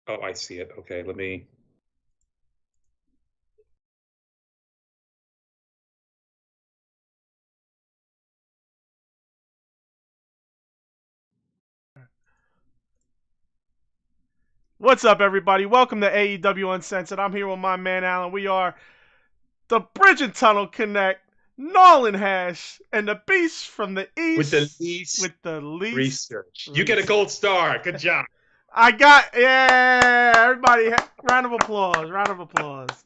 Oh, I see it. Okay, let me. What's up, everybody? Welcome to AEW Uncensored. I'm here with my man Alan. We are the Bridge and Tunnel Connect, Nolan Hash, and the Beast from the With the East least with the least research. You get a gold star. Good job. Yeah, everybody, round of applause, round of applause.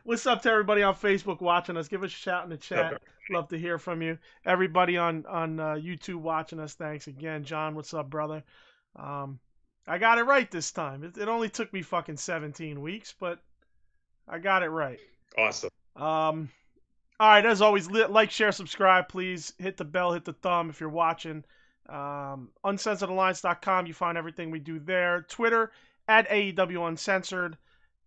What's up to everybody on Facebook watching us? Give us a shout in the chat. Love to hear from you. Everybody on YouTube watching us, thanks again. John, what's up, brother? I got it right this time. It only took me fucking 17 weeks, but I got it right. Awesome. All right, as always, like, share, subscribe, please. Hit the bell, hit the thumb if you're watching. Uncensoredalliance.com, you find everything we do there. Twitter, at AEW Uncensored.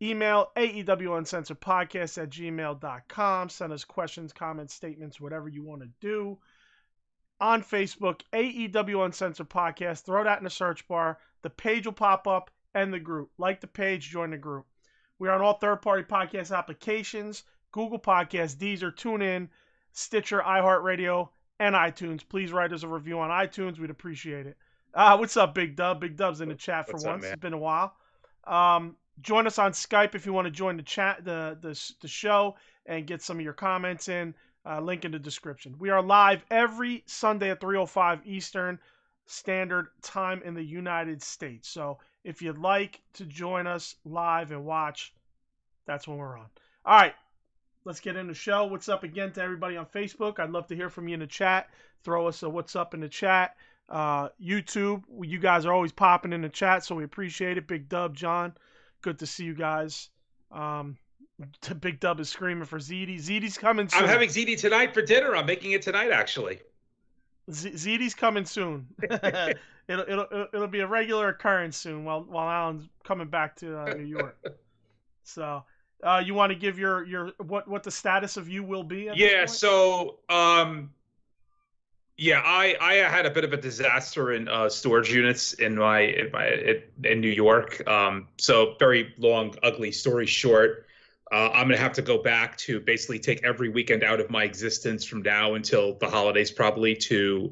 Email, AEW Uncensored Podcast at gmail.com. Send us questions, comments, statements, whatever you want to do. On Facebook, AEW Uncensored Podcast. Throw that in the search bar. The page will pop up and the group. Like the page, join the group. We're on all third-party podcast applications, Google Podcasts, Deezer, TuneIn, Stitcher, iHeart Radio, and iTunes. Please write us a review on iTunes. We'd appreciate it. What's up, Big Dub? Big Dub's in the chat for What's once. up, It's been a while. Join us on Skype if you want to join the chat, the show, and get some of your comments in. Link in the description. We are live every Sunday at 3:05 Eastern Standard Time in the United States. So if you'd like to join us live and watch, that's when we're on. All right, let's get into the show. What's up again to everybody on Facebook? I'd love to hear from you in the chat. Throw us a what's up in the chat. YouTube, you guys are always popping in the chat, so we appreciate it. Big Dub, John, good to see you guys. Big Dub is screaming for ZD. ZD's coming soon. I'm having ZD tonight for dinner. I'm making it tonight, actually. ZD's coming soon. it'll be a regular occurrence soon while Alan's coming back to New York. So, you want to give your what the status of you will be? Yeah. So, yeah, I had a bit of a disaster in storage units in New York. So very long, ugly story short. I'm going to have to go back to basically take every weekend out of my existence from now until the holidays, probably, to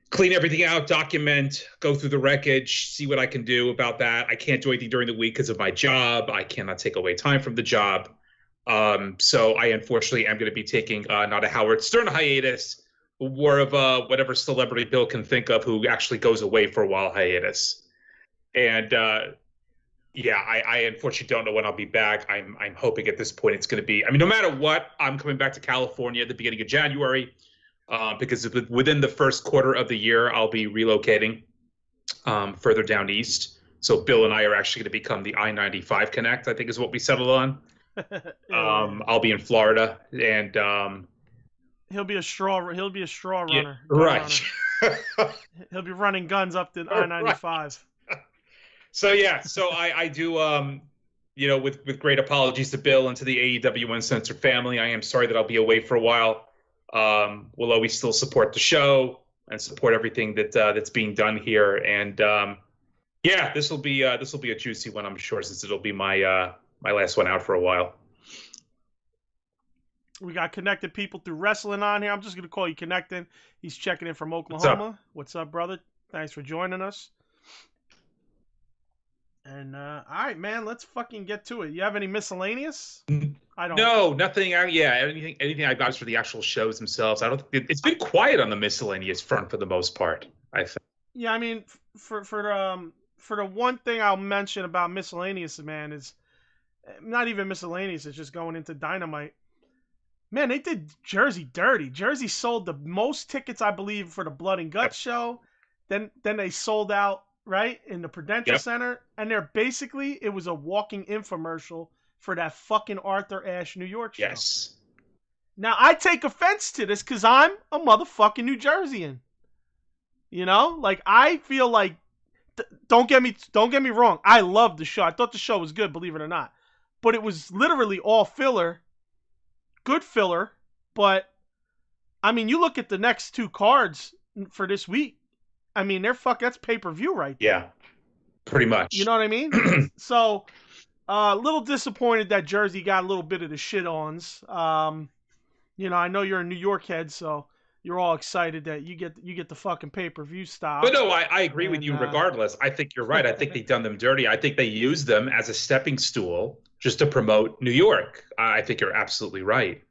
clean everything out, document, go through the wreckage, see what I can do about that. I can't do anything during the week because of my job. I cannot take away time from the job. So I unfortunately am going to be taking not a Howard Stern hiatus, but more of a whatever celebrity Bill can think of who actually goes away for a while hiatus. And yeah, I unfortunately don't know when I'll be back. I'm hoping at this point it's going to be, I mean, no matter what, I'm coming back to California at the beginning of January because within the first quarter of the year, I'll be relocating further down east. So Bill and I are actually going to become the I-95 Connect, I think is what we settled on. I'll be in Florida, and he'll be a straw runner. Yeah, right. Runner. He'll be running guns up the I-95. Right. So yeah, so I do you know, with great apologies to Bill and to the AEW Uncensored family, I am sorry that I'll be away for a while. We'll always still support the show and support everything that's being done here. And yeah, this will be a juicy one, I'm sure, since it'll be my my last one out for a while. We got connected people through wrestling on here. I'm just gonna call you Connecting. He's checking in from Oklahoma. What's up, brother? Thanks for joining us. And all right, man, let's fucking get to it. You have any miscellaneous? I don't. No, nothing. Yeah, anything I've got is for the actual shows themselves. I don't. It's been quiet on the miscellaneous front for the most part, I think. Yeah, I mean, for the one thing I'll mention about miscellaneous, man, is not even miscellaneous. It's just going into Dynamite. Man, they did Jersey dirty. Jersey sold the most tickets, I believe, for the Blood and Guts show. Then they sold out, right, in the Prudential Center. And they're basically, it was a walking infomercial for that fucking Arthur Ashe New York show. Yes. Now, I take offense to this because I'm a motherfucking New Jerseyan. You know? Like, I feel like, don't get me wrong. I loved the show. I thought the show was good, believe it or not. But it was literally all filler. Good filler, but I mean, you look at the next two cards for this week. I mean, that's pay-per-view right there. Yeah. Pretty much. You know what I mean? So, a little disappointed that Jersey got a little bit of the shit-ons. You know, I know you're a New York head, so you're all excited that you get the fucking pay-per-view style. But no, I agree with you regardless. I think you're right. I think they've done them dirty. I think they use them as a stepping stool just to promote New York. I think you're absolutely right.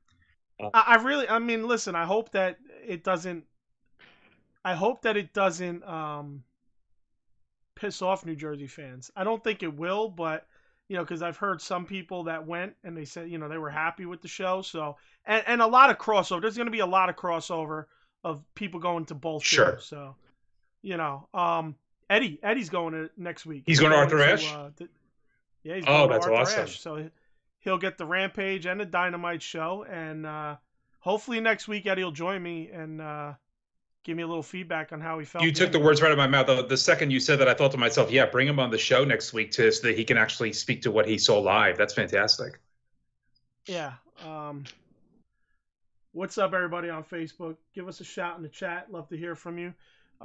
I mean, listen, I hope that it doesn't piss off New Jersey fans. I don't think it will, but you know, because I've heard some people that went and they said, you know, they were happy with the show. So, and a lot of crossover. There's going to be a lot of crossover of people going to both shows. So, you know, Eddie's going to next week. He's going to Arthur Ashe? Yeah, he's going to that's Arthur awesome. Ashe. So he'll get the Rampage and the Dynamite show. And hopefully next week Eddie will join me and give me a little feedback on how he felt. You took the words right out of my mouth. The second you said that, I thought to myself, yeah, bring him on the show next week so that he can actually speak to what he saw live. That's fantastic. Yeah. What's up, everybody on Facebook? Give us a shout in the chat. Love to hear from you.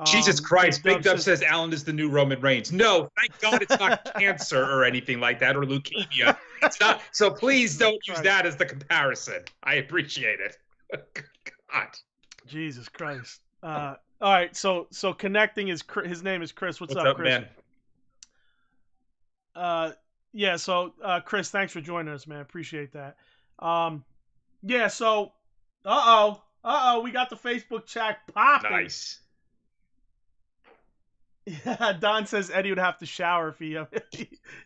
Jesus Christ. Big Dub says Alan is the new Roman Reigns. No, thank God it's not cancer or anything like that, or leukemia. It's not. So please don't use that as the comparison. I appreciate it. God. Jesus Christ. All right, so connecting his name is Chris. What's up, Chris? Man? Yeah, so Chris, thanks for joining us, man. Appreciate that. Yeah, so we got the Facebook chat popping. Nice. Yeah, Don says Eddie would have to shower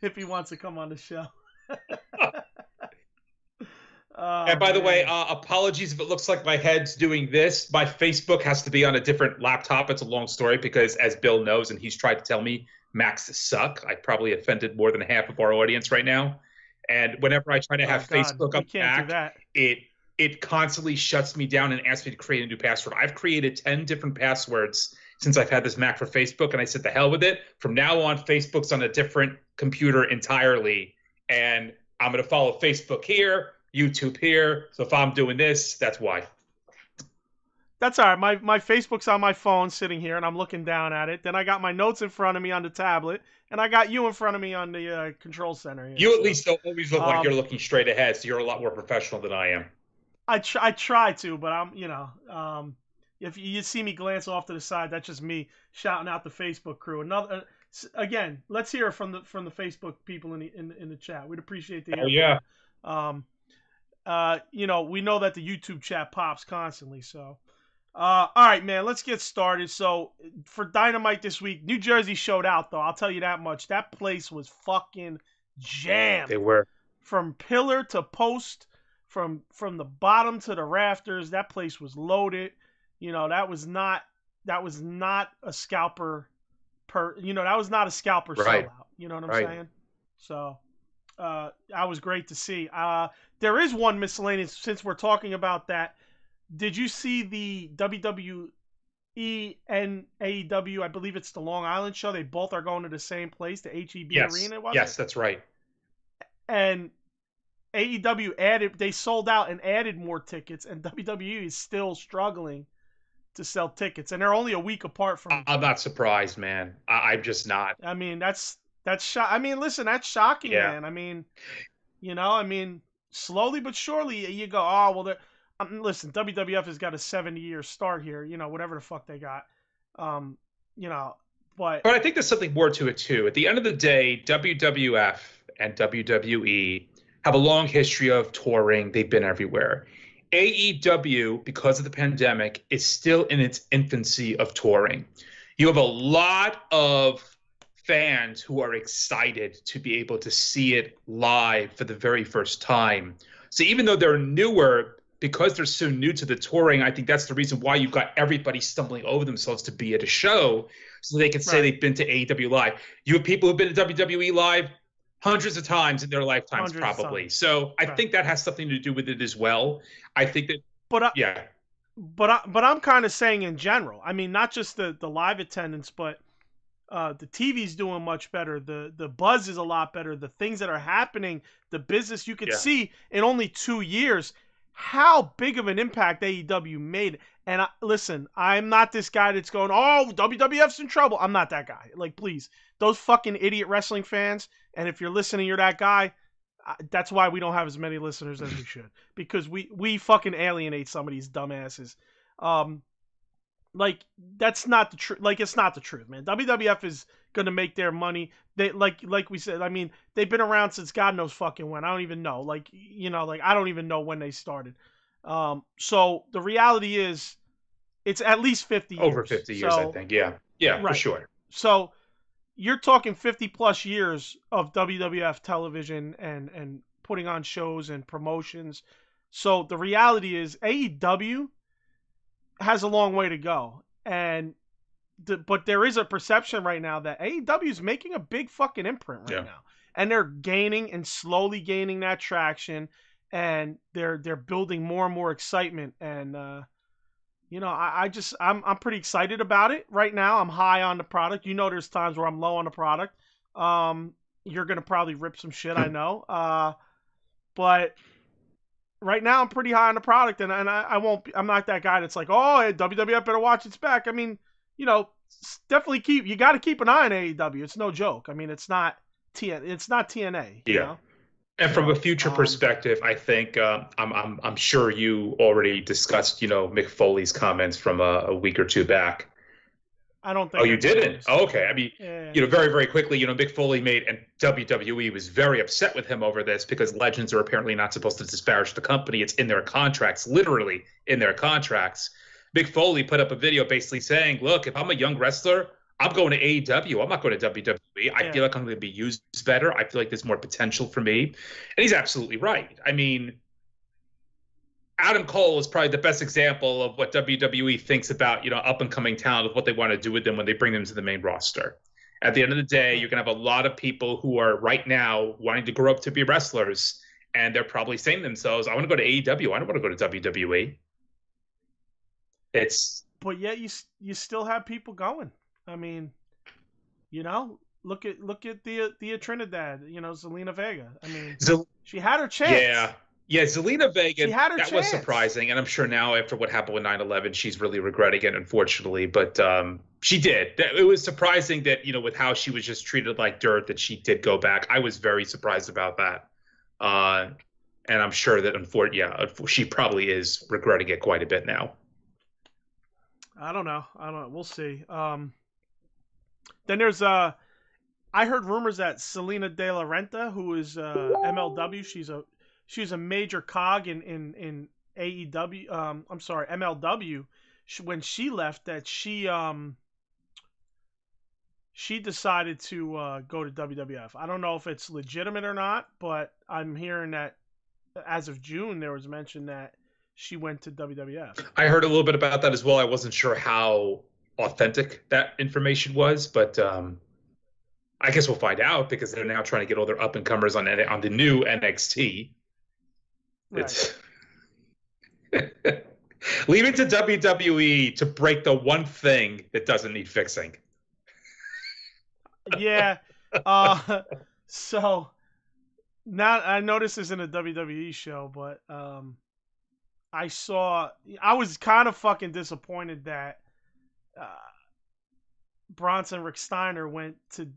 if he wants to come on the show. And by the way, apologies if it looks like my head's doing this. My Facebook has to be on a different laptop. It's a long story because, as Bill knows, and he's tried to tell me, Macs suck. I probably offended more than half of our audience right now. And whenever I try to have Facebook up back, it constantly shuts me down and asks me to create a new password. I've created 10 different passwords since I've had this Mac for Facebook, and I said, the hell with it. From now on, Facebook's on a different computer entirely, and I'm going to follow Facebook here, YouTube here. So if I'm doing this, that's why. That's all right. My Facebook's on my phone sitting here, and I'm looking down at it. Then I got my notes in front of me on the tablet, and I got you in front of me on the control center. You at least don't always look like you're looking straight ahead, so you're a lot more professional than I am. I try to, but I'm, you know, if you see me glance off to the side, that's just me shouting out the Facebook crew. Again, let's hear from the Facebook people in the chat. We'd appreciate the input. Oh yeah. You know, we know that the YouTube chat pops constantly. So, all right, man, let's get started. So for Dynamite this week, New Jersey showed out, though. I'll tell you that much. That place was fucking jammed. They were. From pillar to post, from the bottom to the rafters, that place was loaded. You know, that was not a scalper that was not a scalper sellout. You know what I'm saying? So that was great to see. There is one miscellaneous, since we're talking about that. Did you see the WWE and AEW? I believe it's the Long Island show. They both are going to the same place, the HEB Arena. Yes, that's right. And AEW they sold out and added more tickets, and WWE is still struggling to sell tickets, and they're only a week apart from. I'm not surprised, man. I'm just not. I mean, that's I mean, listen, that's shocking, man. I mean, you know, I mean, slowly but surely you go, oh well. Listen, WWF has got a 70-year start here. You know, whatever the fuck they got. You know, but I think there's something more to it too. At the end of the day, WWF and WWE have a long history of touring. They've been everywhere. AEW, because of the pandemic, is still in its infancy of touring. You have a lot of fans who are excited to be able to see it live for the very first time. So even though they're newer, because they're so new to the touring, I think that's the reason why you've got everybody stumbling over themselves to be at a show so they can say they've been to AEW Live. You have people who've been to WWE Live hundreds of times in their lifetimes, probably. So I think that has something to do with it as well. I think that, But I'm kind of saying in general. I mean, not just the live attendance, but the TV's doing much better. The buzz is a lot better. The things that are happening, the business you could see in only 2 years how big of an impact AEW made. And listen, I'm not this guy that's going, oh, WWF's in trouble. I'm not that guy. Like, please, those fucking idiot wrestling fans, and if you're listening, you're that guy, that's why we don't have as many listeners as we should. Because we fucking alienate some of these dumbasses. Like, that's not the truth. Like, it's not the truth, man. WWF is going to make their money. They like we said, I mean, they've been around since God knows fucking when. I don't even know. Like, you know, like, I don't even know when they started. So the reality is it's at least 50 years. Over 50 years, I think. Yeah. Yeah, right. For sure. So you're talking 50 plus years of WWF television and putting on shows and promotions. So the reality is AEW has a long way to go. But there is a perception right now that AEW is making a big fucking imprint right now. And they're gaining and slowly gaining that traction, and they're building more and more excitement. And you know, I'm pretty excited about it right now. I'm high on the product. You know, there's times where I'm low on the product. You're gonna probably rip some shit, I know. But right now I'm pretty high on the product, and I'm not that guy that's like, oh, WWF better watch its back. I mean, you know, definitely you got to keep an eye on AEW. It's no joke. I mean, it's not TNA. Yeah. You know? And from a future perspective, I think I'm sure you already discussed, you know, Mick Foley's comments from a week or two back. I don't think. Oh, you didn't? Oh, okay. I mean, you know, very, very quickly, you know, Mick Foley and WWE was very upset with him over this because legends are apparently not supposed to disparage the company. It's in their contracts, literally in their contracts. Mick Foley put up a video basically saying, look, if I'm a young wrestler, I'm going to AEW. I'm not going to WWE. I feel like I'm going to be used better. I feel like there's more potential for me. And he's absolutely right. I mean, Adam Cole is probably the best example of what WWE thinks about, you know, up-and-coming talent, of what they want to do with them when they bring them to the main roster. At the end of the day, you're going to have a lot of people who are right now wanting to grow up to be wrestlers, and they're probably saying to themselves, I want to go to AEW. I don't want to go to WWE. But yet you still have people going. I mean, you know, look at the Trinidad, you know, Zelina Vega. I mean, she had her chance. Yeah, Zelina Vega, that was surprising. And I'm sure now after what happened with 9/11, she's really regretting it, unfortunately. But she did. It was surprising that, you know, with how she was just treated like dirt, that she did go back. I was very surprised about that. And I'm sure that, she probably is regretting it quite a bit now. I don't know. We'll see. Then there's I heard rumors that Selena De La Renta, who is MLW, she's a major cog in AEW. I'm sorry, MLW. When she left, that she decided to go to WWF. I don't know if it's legitimate or not, but I'm hearing that as of June there was mention that she went to WWF. I heard a little bit about that as well. I wasn't sure how authentic that information was, but I guess we'll find out because they're now trying to get all their up-and-comers on the new NXT. Right. Leave it to WWE to break the one thing that doesn't need fixing. Yeah. So now I know this isn't a WWE show, but I was kind of fucking disappointed that Bronson Rick Steiner went to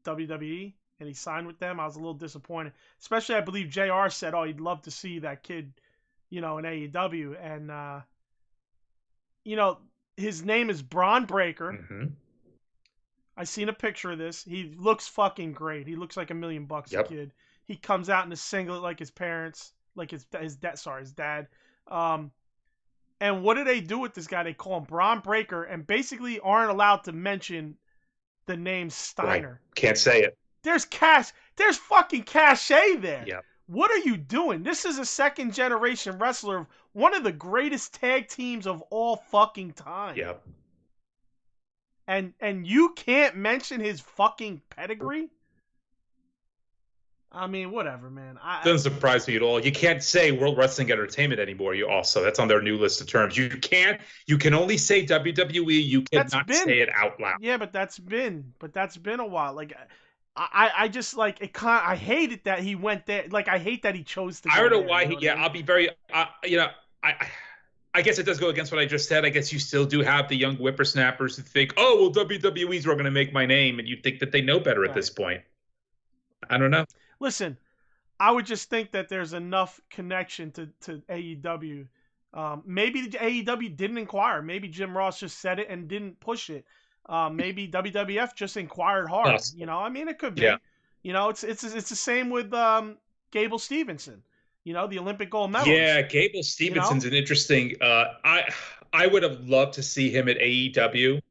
WWE and he signed with them. I was a little disappointed, especially I believe JR said, oh, he'd love to see that kid, you know, in AEW. And, you know, his name is Braun Breaker. Mm-hmm. I seen a picture of this. He looks fucking great. He looks like $1 million a kid. He comes out in a singlet like his parents, like his dad. And what do they do with this guy? They call him Braun Breaker and basically aren't allowed to mention the name Steiner. Right. Can't say it. There's fucking cachet there. Yep. What are you doing? This is a second generation wrestler of one of the greatest tag teams of all fucking time. Yep. And you can't mention his fucking pedigree? I mean, whatever, man. Doesn't surprise me at all. You can't say World Wrestling Entertainment anymore. That's on their new list of terms. You can only say WWE. You cannot say it out loud. Yeah, but that's been a while. Like, I just like it. I hated that he went there. Like I hate that he chose to. I go don't know there, why. you know what I mean? I'll be very. I guess it does go against what I just said. I guess you still do have the young whippersnappers who think, oh, well, WWE's where going to make my name, and you think that they know better at this point. I don't know. Listen, I would just think that there's enough connection to AEW. Maybe the AEW didn't inquire. Maybe Jim Ross just said it and didn't push it. Maybe WWF just inquired hard. Possible. You know, I mean, it could be. Yeah. You know, it's the same with Gable Stevenson. You know, the Olympic gold medalist. Yeah, Gable Stevenson's an interesting. I would have loved to see him at AEW.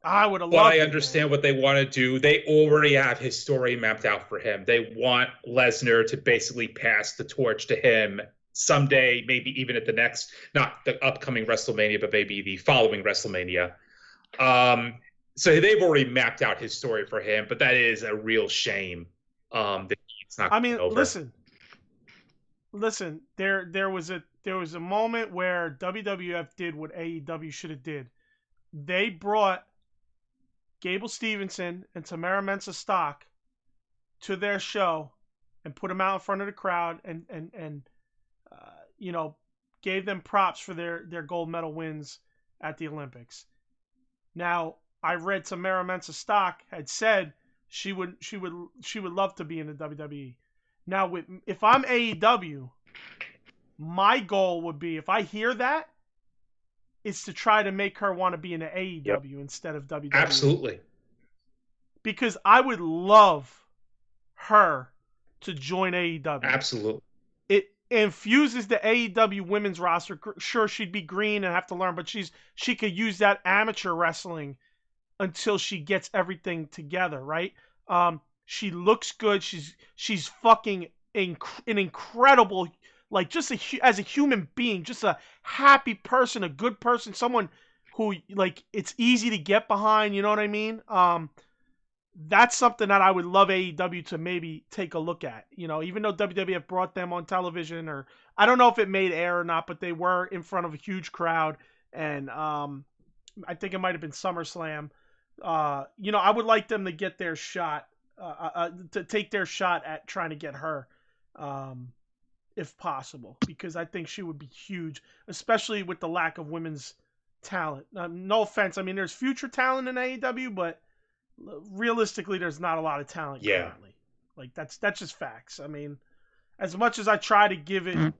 I would have loved. But I understand what they want to do. They already have his story mapped out for him. They want Lesnar to basically pass the torch to him someday, maybe even at the next, not the upcoming WrestleMania, but maybe the following WrestleMania. So they've already mapped out his story for him, but that is a real shame. That it's not. I mean, over. Listen. There was a moment where WWF did what AEW should have did. They brought Gable Stevenson and Tamara Mensah Stock to their show and put them out in front of the crowd and you know, gave them props for their gold medal wins at the Olympics. Now, I read Tamara Mensah Stock had said she would love to be in the WWE. Now, if I'm AEW, my goal would be, if I hear that, is to try to make her want to be in the AEW instead of WWE. Absolutely. Because I would love her to join AEW. Absolutely. It infuses the AEW women's roster. Sure, she'd be green and have to learn, but she could use that amateur wrestling until she gets everything together, right? She looks good. She's fucking an incredible, like, just as a human being, just a happy person, a good person, someone who, like, it's easy to get behind, you know what I mean? That's something that I would love AEW to maybe take a look at. You know, even though WWF brought them on television, or I don't know if it made air or not, but they were in front of a huge crowd, and I think it might have been SummerSlam. You know, I would like them to get their shot, to take their shot at trying to get her, if possible, because I think she would be huge, especially with the lack of women's talent. No offense, I mean, there's future talent in AEW, but realistically, there's not a lot of talent currently. Like, that's just facts. I mean, as much as I try to give it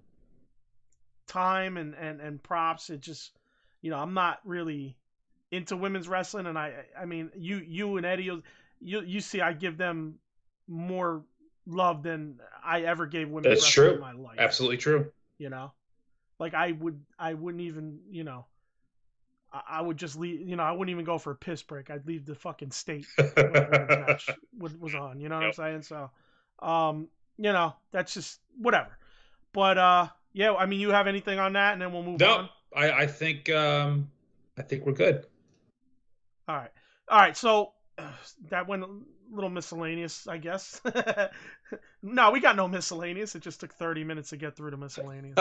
time and props, it just, you know, I'm not really into women's wrestling, and I mean, you and Eddie, you see, I give them more love than I ever gave women's wrestling in my life. Absolutely true. You know, like I wouldn't even, you know, I would just leave, you know, I wouldn't even go for a piss break. I'd leave the fucking state when the match was on, you know what I'm saying? So, you know, that's just whatever. But yeah, I mean, you have anything on that, and then we'll move on? I think we're good. All right. So that went a little miscellaneous, I guess. No, we got no miscellaneous. It just took 30 minutes to get through the miscellaneous.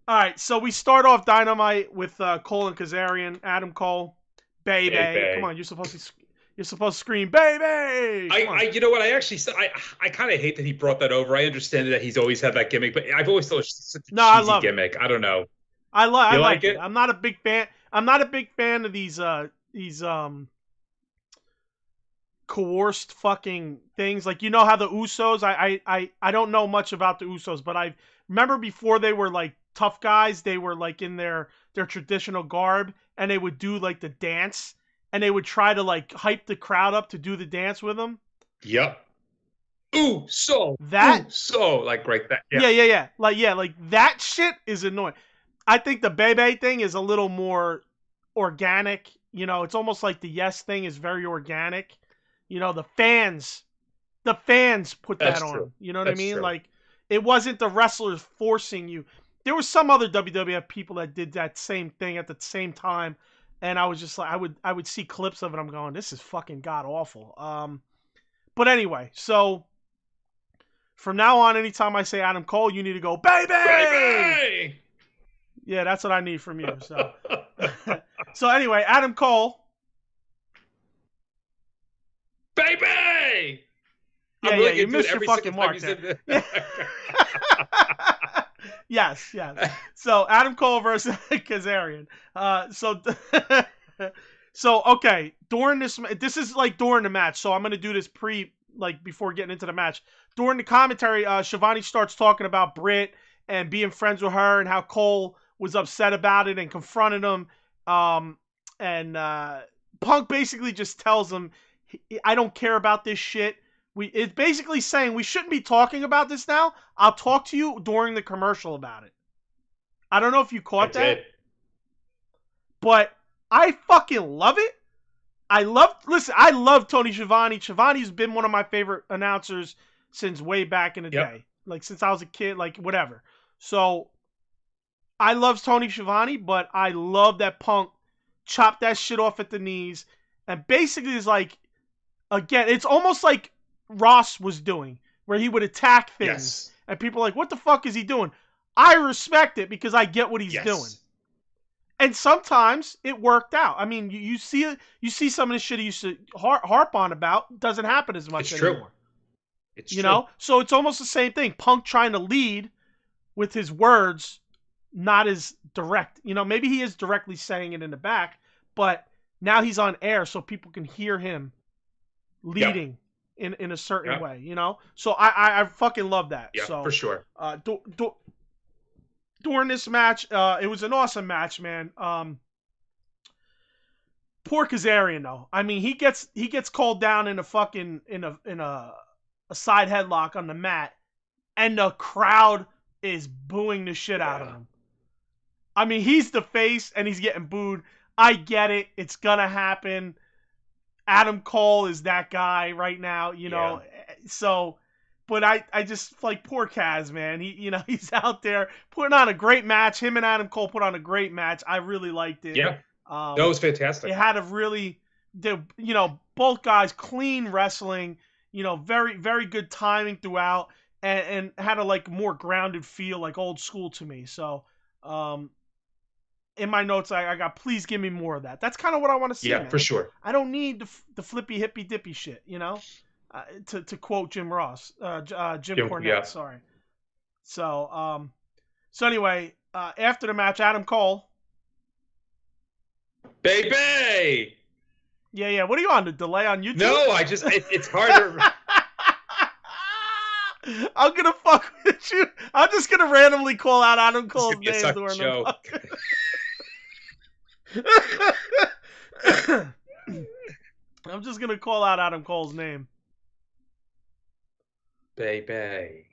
All right, so we start off Dynamite with Cole and Kazarian. Adam Cole, baby. Come on, you're supposed to scream, baby. You know what? I kind of hate that he brought that over. I understand that he's always had that gimmick, but I've always thought it's such a cheesy gimmick. I don't know. I like it. I'm not a big fan. I'm not a big fan of these coerced fucking things. Like, you know how the Usos, I don't know much about the Usos, but I remember before they were like tough guys, they were like in their traditional garb, and they would do like the dance, and they would try to like hype the crowd up to do the dance with them. Yep. Like right that. Yeah. Like that shit is annoying. I think the Bebe thing is a little more organic. You know, it's almost like the Yes thing is very organic. You know, the fans put that on. True. You know what I mean? True. Like, it wasn't the wrestlers forcing you. There were some other WWF people that did that same thing at the same time, and I was just like, I would see clips of it. I'm going, this is fucking god awful. But anyway, so from now on, anytime I say Adam Cole, you need to go, baby! Yeah, that's what I need from you. So, so anyway, Adam Cole. Baby! Yeah, I'm really you gonna do it missed your every fucking single time mark he's there. in the- Yes. So Adam Cole versus Kazarian. So okay, this is like during the match, so I'm gonna do this before getting into the match. During the commentary, Shivani starts talking about Britt and being friends with her and how Cole was upset about it and confronted him. And Punk basically just tells him, I don't care about this shit. It's basically saying we shouldn't be talking about this now. I'll talk to you during the commercial about it. I don't know if you caught that. But I fucking love it. I love Tony Schiavone. Schiavone's been one of my favorite announcers since way back in the day. Like since I was a kid, like whatever. So I love Tony Schiavone, but I love that Punk chopped that shit off at the knees and basically is like, again, it's almost like Ross was doing, where he would attack things and people are like, what the fuck is he doing? I respect it because I get what he's doing. And sometimes it worked out. I mean, you see some of the shit he used to harp on about doesn't happen as much anymore. It's true. You know? So it's almost the same thing. Punk trying to lead with his words, not as direct. Maybe he is directly saying it in the back, but now he's on air so people can hear him leading in a certain way, So I fucking love that. Yeah, so, for sure. During this match, it was an awesome match, man. Poor Kazarian though. I mean, he gets called down in a fucking in a side headlock on the mat, and the crowd is booing the shit out of him. I mean, he's the face and he's getting booed. I get it. It's gonna happen. Adam Cole is that guy right now, So, but I just like poor Kaz, man. He's out there putting on a great match. Him and Adam Cole put on a great match. I really liked it. Yeah, that was fantastic. It had both guys clean wrestling. Very very good timing throughout, and had a more grounded feel, like old school to me. So, in my notes, I got, please give me more of that. That's kind of what I want to see. Yeah, man. for sure. I don't need the flippy hippy dippy shit, to quote Jim Ross, Jim Cornette. Yeah. Sorry. So anyway, after the match, Adam Cole. Baby. Yeah. What are you on, the delay on YouTube? No, it's harder. I'm gonna fuck with you. I'm just gonna randomly call out Adam Cole's name during the I'm just gonna call out Adam Cole's name. Baby.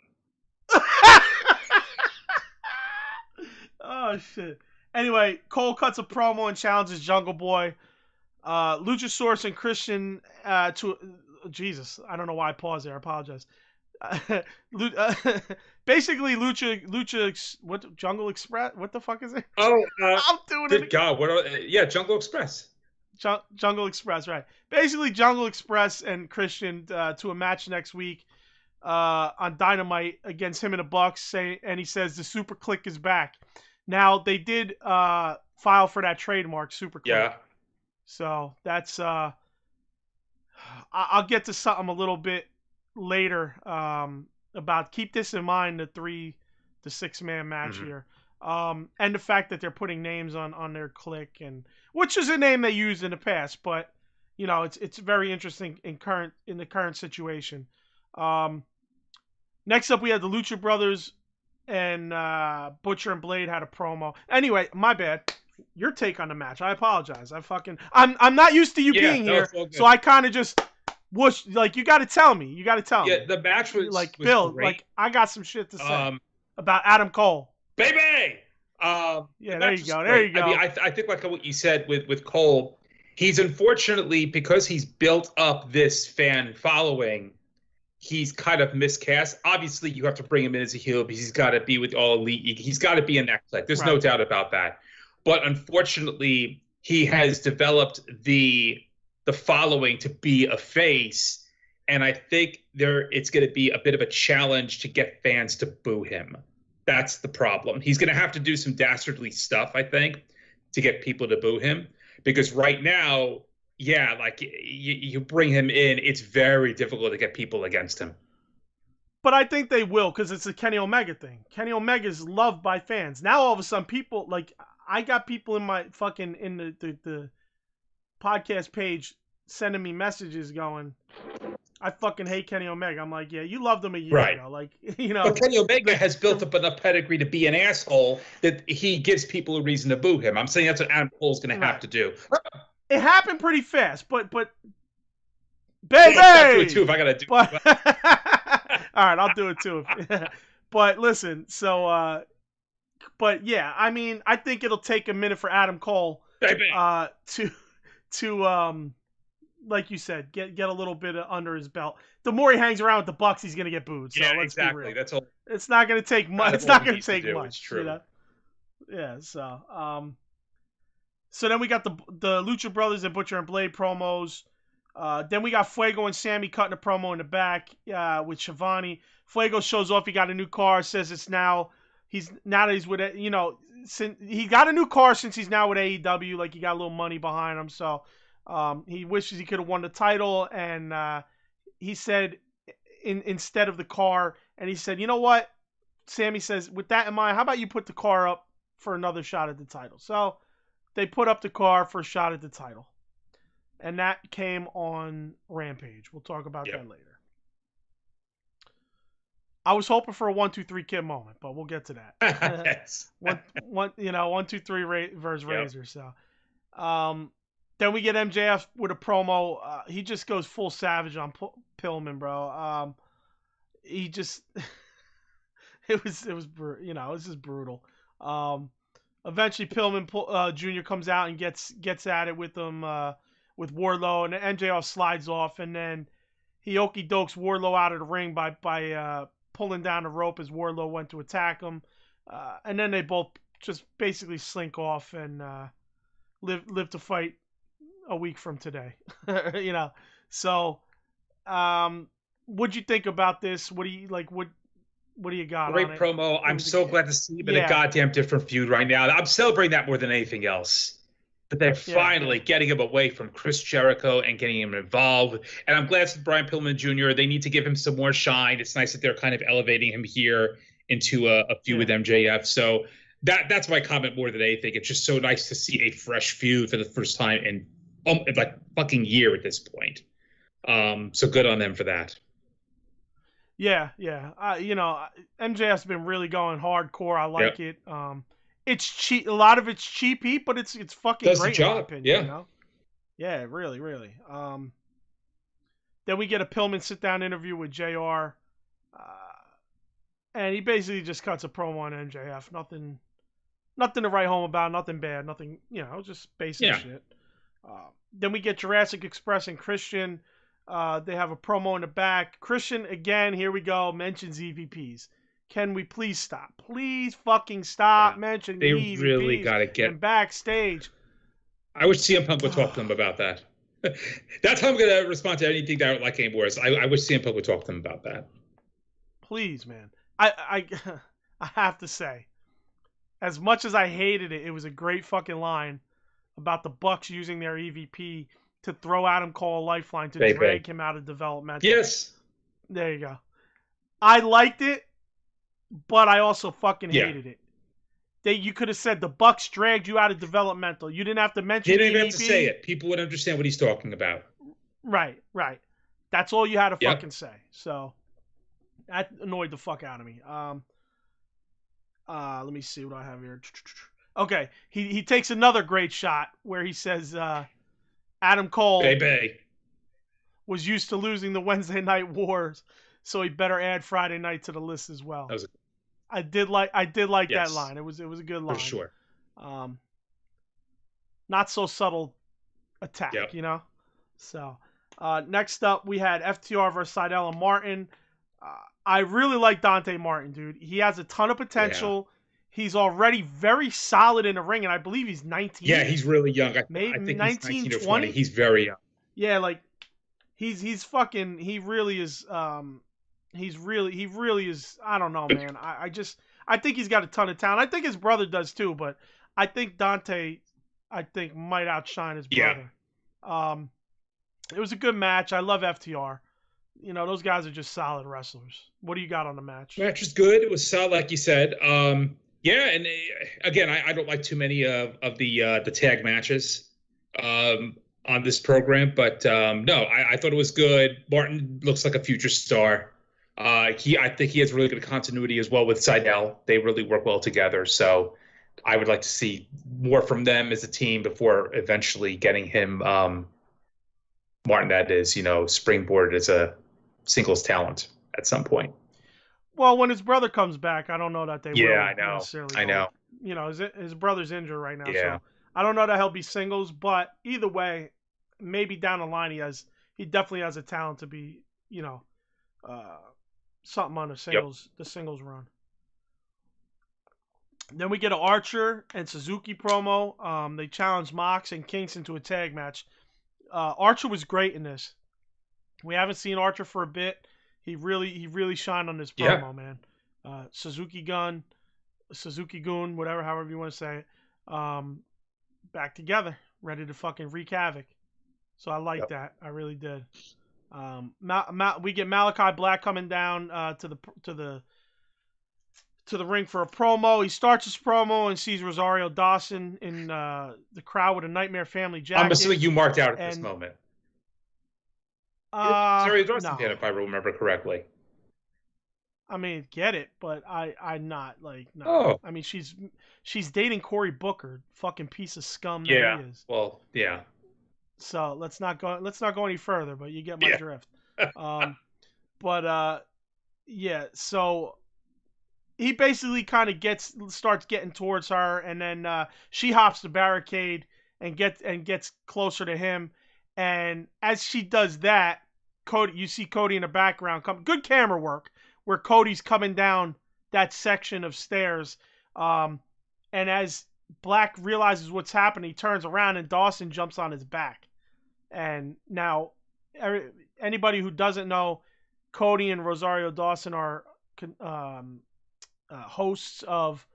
Oh shit. Anyway, Cole cuts a promo and challenges Jungle Boy. Luchasaurus and Christian to Jesus. I don't know why I paused there. I apologize. Basically, Lucha, what, Jungle Express? What the fuck is it? Oh, I'm doing it. God, Jungle Express. Jungle Express, right? Basically, Jungle Express and Christian to a match next week on Dynamite against him and the Bucks. And he says the Super Click is back. Now they did file for that trademark, Super Click. Yeah. So that's I'll get to something a little bit later about, keep this in mind, the 6-man match here, and the fact that they're putting names on their click, and which is a name they used in the past, but it's very interesting in the current situation. Next up we had the Lucha Brothers, and Butcher and Blade had a promo. Anyway, my bad. Your take on the match. I apologize. I'm not used to you being here, so I kind of just whoosh, like, you got to tell me. Yeah, the match was like, was Bill, great. like, I got some shit to say about Adam Cole. Baby! Yeah, there you go. There you go. I mean, I think like what you said with Cole, he's unfortunately, because he's built up this fan following, he's kind of miscast. Obviously, you have to bring him in as a heel because he's got to be with all elite. He's got to be in that clique. There's no doubt about that. But unfortunately, he has developed the following to be a face, and I think it's going to be a bit of a challenge to get fans to boo him. That's the problem. He's going to have to do some dastardly stuff, I think, to get people to boo him, because right now yeah, like you bring him in, it's very difficult to get people against him. But I think they will because it's a Kenny Omega thing. Kenny Omega is loved by fans. Now all of a sudden, people like I got people in my fucking in the podcast page sending me messages going, I fucking hate Kenny Omega. I'm like, yeah, you loved him a year ago. Like, you know. But Kenny Omega has built up enough pedigree to be an asshole that he gives people a reason to boo him. I'm saying that's what Adam Cole's going to have to do. It happened pretty fast, but baby! I'll do it too if I got to do it. All right, I'll do it too. But listen, so, but yeah, I mean, I think it'll take a minute for Adam Cole to like you said, get a little bit under his belt. The more he hangs around with the Bucks, he's gonna get booed. So let's be real. That's all. It's not gonna take much. It's not gonna take much. It's true. You know? Yeah. So then we got the Lucha Brothers and Butcher and Blade promos. Then we got Fuego and Sammy cutting a promo in the back with Shivani. Fuego shows off he got a new car. Says it's now that he's with it. You know, he got a new car since he's now with AEW. Like he got a little money behind him. So he wishes he could have won the title. And he said instead of the car, and he said, you know what? Sammy says, with that in mind, how about you put the car up for another shot at the title? So they put up the car for a shot at the title. And that came on Rampage. We'll talk about that later. I was hoping for a 1, 2, 3 Kid moment, but we'll get to that. Yes. 1, 2, 3 versus Razor. So, then we get MJF with a promo. He just goes full savage on Pillman, bro. He just, it was just brutal. Eventually Pillman Jr. comes out and gets at it with him. With Wardlow, and MJF slides off, and then he okey-dokes Wardlow out of the ring by pulling down the rope as Wardlow went to attack him. And then they both just basically slink off and live to fight a week from today. You know. So, what'd you think about this? What do you like? What do you got? Great promo. I'm so glad to see him in a goddamn different feud right now. I'm celebrating that more than anything else. But they're finally getting him away from Chris Jericho and getting him involved. And I'm glad for Brian Pillman Jr. They need to give him some more shine. It's nice that they're kind of elevating him here into a feud with MJF. So that's my comment more than anything. It's just so nice to see a fresh feud for the first time in like fucking year at this point. So good on them for that. Yeah. MJF's been really going hardcore. I like it. It's cheap. A lot of it's cheapy, but it's fucking does great. The job. In my opinion, you know? Yeah, really. Then we get a Pillman sit-down interview with JR, and he basically just cuts a promo on MJF. Nothing to write home about. Nothing bad. Nothing. Just basic shit. Then we get Jurassic Express and Christian. They have a promo in the back. Christian again. Here we go. Mentions EVPs. Can we please stop? Please fucking stop mentioning they EVPs really gotta get and backstage. I wish CM Punk would talk to them about that. That's how I'm gonna respond to anything that I don't like anymore. I wish CM Punk would talk to them about that. Please, man. I have to say, as much as I hated it, it was a great fucking line about the Bucks using their EVP to throw Adam Cole a lifeline to drag him out of developmental. Yes. There you go. I liked it. But I also fucking hated it. You could have said the Bucks dragged you out of developmental. You didn't have to mention. He didn't even have to say it. People would understand what he's talking about. Right. That's all you had to fucking say. So that annoyed the fuck out of me. Let me see what I have here. Okay, he takes another great shot where he says Adam Cole was used to losing the Wednesday Night Wars. So he better add Friday night to the list as well. I did like that line. It was a good line. For sure. Not so subtle attack, you know? So next up we had FTR versus Seidel and Martin. I really like Dante Martin, dude. He has a ton of potential. He's already very solid in the ring, and I believe he's 19. Yeah, he's really young. I think 19, he's 19 or 20. 20. He's very young. Yeah, like he's fucking. He really is. He really is. I don't know, man. I think he's got a ton of talent. I think his brother does too, but I think Dante, might outshine his brother. It was a good match. I love FTR. Those guys are just solid wrestlers. What do you got on the match? Match was good. It was solid, like you said. Yeah, and again, I don't like too many of the tag matches on this program, but no, I thought it was good. Martin looks like a future star. I think he has really good continuity as well with Seidel. They really work well together. So I would like to see more from them as a team before eventually getting him, Martin, that is, springboarded as a singles talent at some point. Well, when his brother comes back, I don't know that they will Yeah, I know. necessarily. I know. His brother's injured right now, Yeah. so I don't know that he'll be singles. But either way, maybe down the line he definitely has a talent to be, something on the singles run. Then we get an Archer and Suzuki promo. They challenged Mox and Kingston to a tag match. Archer was great in this. We haven't seen Archer for a bit. He really shined on this promo, man. Suzuki Gun, Suzuki Goon, however you want to say it. Back together, ready to fucking wreak havoc. So I like that. I really did. We get Malachi Black coming down to the ring for a promo. He starts his promo and sees Rosario Dawson in the crowd with a Nightmare Family jacket. I'm assuming you marked out at this moment. Rosario Dawson did, if I remember correctly. I mean, get it, but I'm not like no. Oh. I mean, she's dating Cory Booker, fucking piece of scum that he is. Well, yeah. So let's not go any further, but you get my drift. Yeah. So he basically kind of starts getting towards her, and then she hops the barricade and gets closer to him. And as she does that, you see Cody in the background come. Good camera work where Cody's coming down that section of stairs. And as Black realizes what's happening, he turns around and Dawson jumps on his back. And now, anybody who doesn't know, Cody and Rosario Dawson are hosts of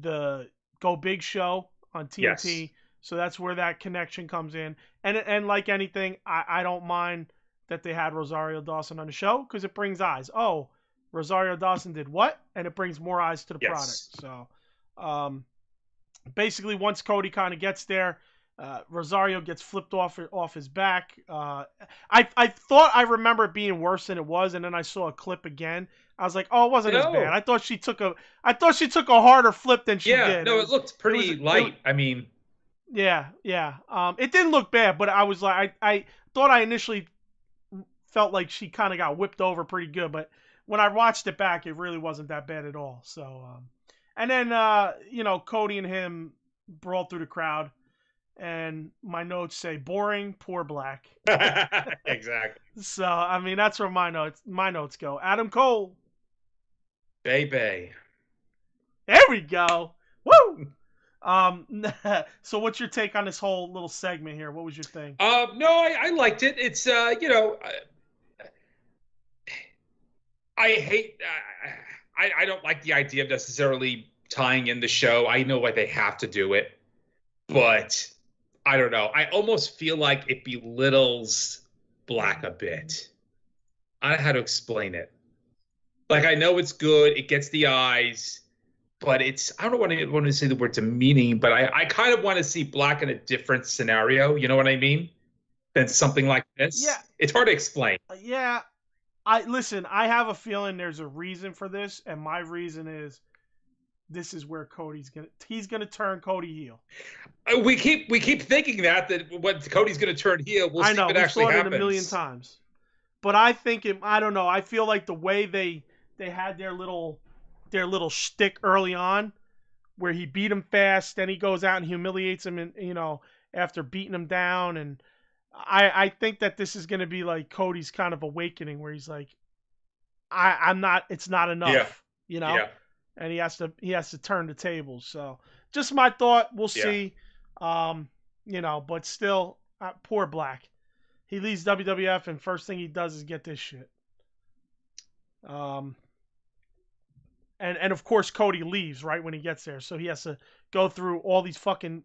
the Go Big show on TNT. Yes. So that's where that connection comes in. And like anything, I don't mind that they had Rosario Dawson on the show because it brings eyes. Oh, Rosario Dawson did what? And it brings more eyes to the product. So basically, once Cody kind of gets there, Rosario gets flipped off his back. I thought I remember it being worse than it was, and then I saw a clip again. I was like, oh, it wasn't as bad. I thought she took a harder flip than she did. No, it looked pretty light. Yeah. It didn't look bad, but I was like, I thought I initially felt like she kind of got whipped over pretty good, but when I watched it back, it really wasn't that bad at all. So, and then Cody and him brawl through the crowd, and my notes say boring, poor Black. Exactly. So, I mean, that's where my notes go. Adam Cole. Baby. There we go. Woo! So what's your take on this whole little segment here? What was your thing? No, I liked it. It's, I don't like the idea of necessarily tying in the show. I know why they have to do it, but I don't know. I almost feel like it belittles Black a bit. I don't know how to explain it. Like, I know it's good. It gets the eyes, but it's, I don't want to say the word demeaning, but I kind of want to see Black in a different scenario. You know what I mean? Than something like this. Yeah. It's hard to explain. Yeah. I have a feeling there's a reason for this, and my reason is this is where he's gonna turn Cody heel. We keep thinking that when Cody's gonna turn heel, we'll see if it actually happens. I know, we've thought it a million times. But I think I don't know. I feel like the way they had their little shtick early on, where he beat him fast, then he goes out and humiliates him, and after beating him down, and I think that this is going to be like Cody's kind of awakening, where he's like, I'm not. It's not enough, Yeah. And he has to turn the tables. So just my thought. We'll see. But still, poor Black. He leaves WWF, and first thing he does is get this shit. And of course Cody leaves right when he gets there, so he has to go through all these fucking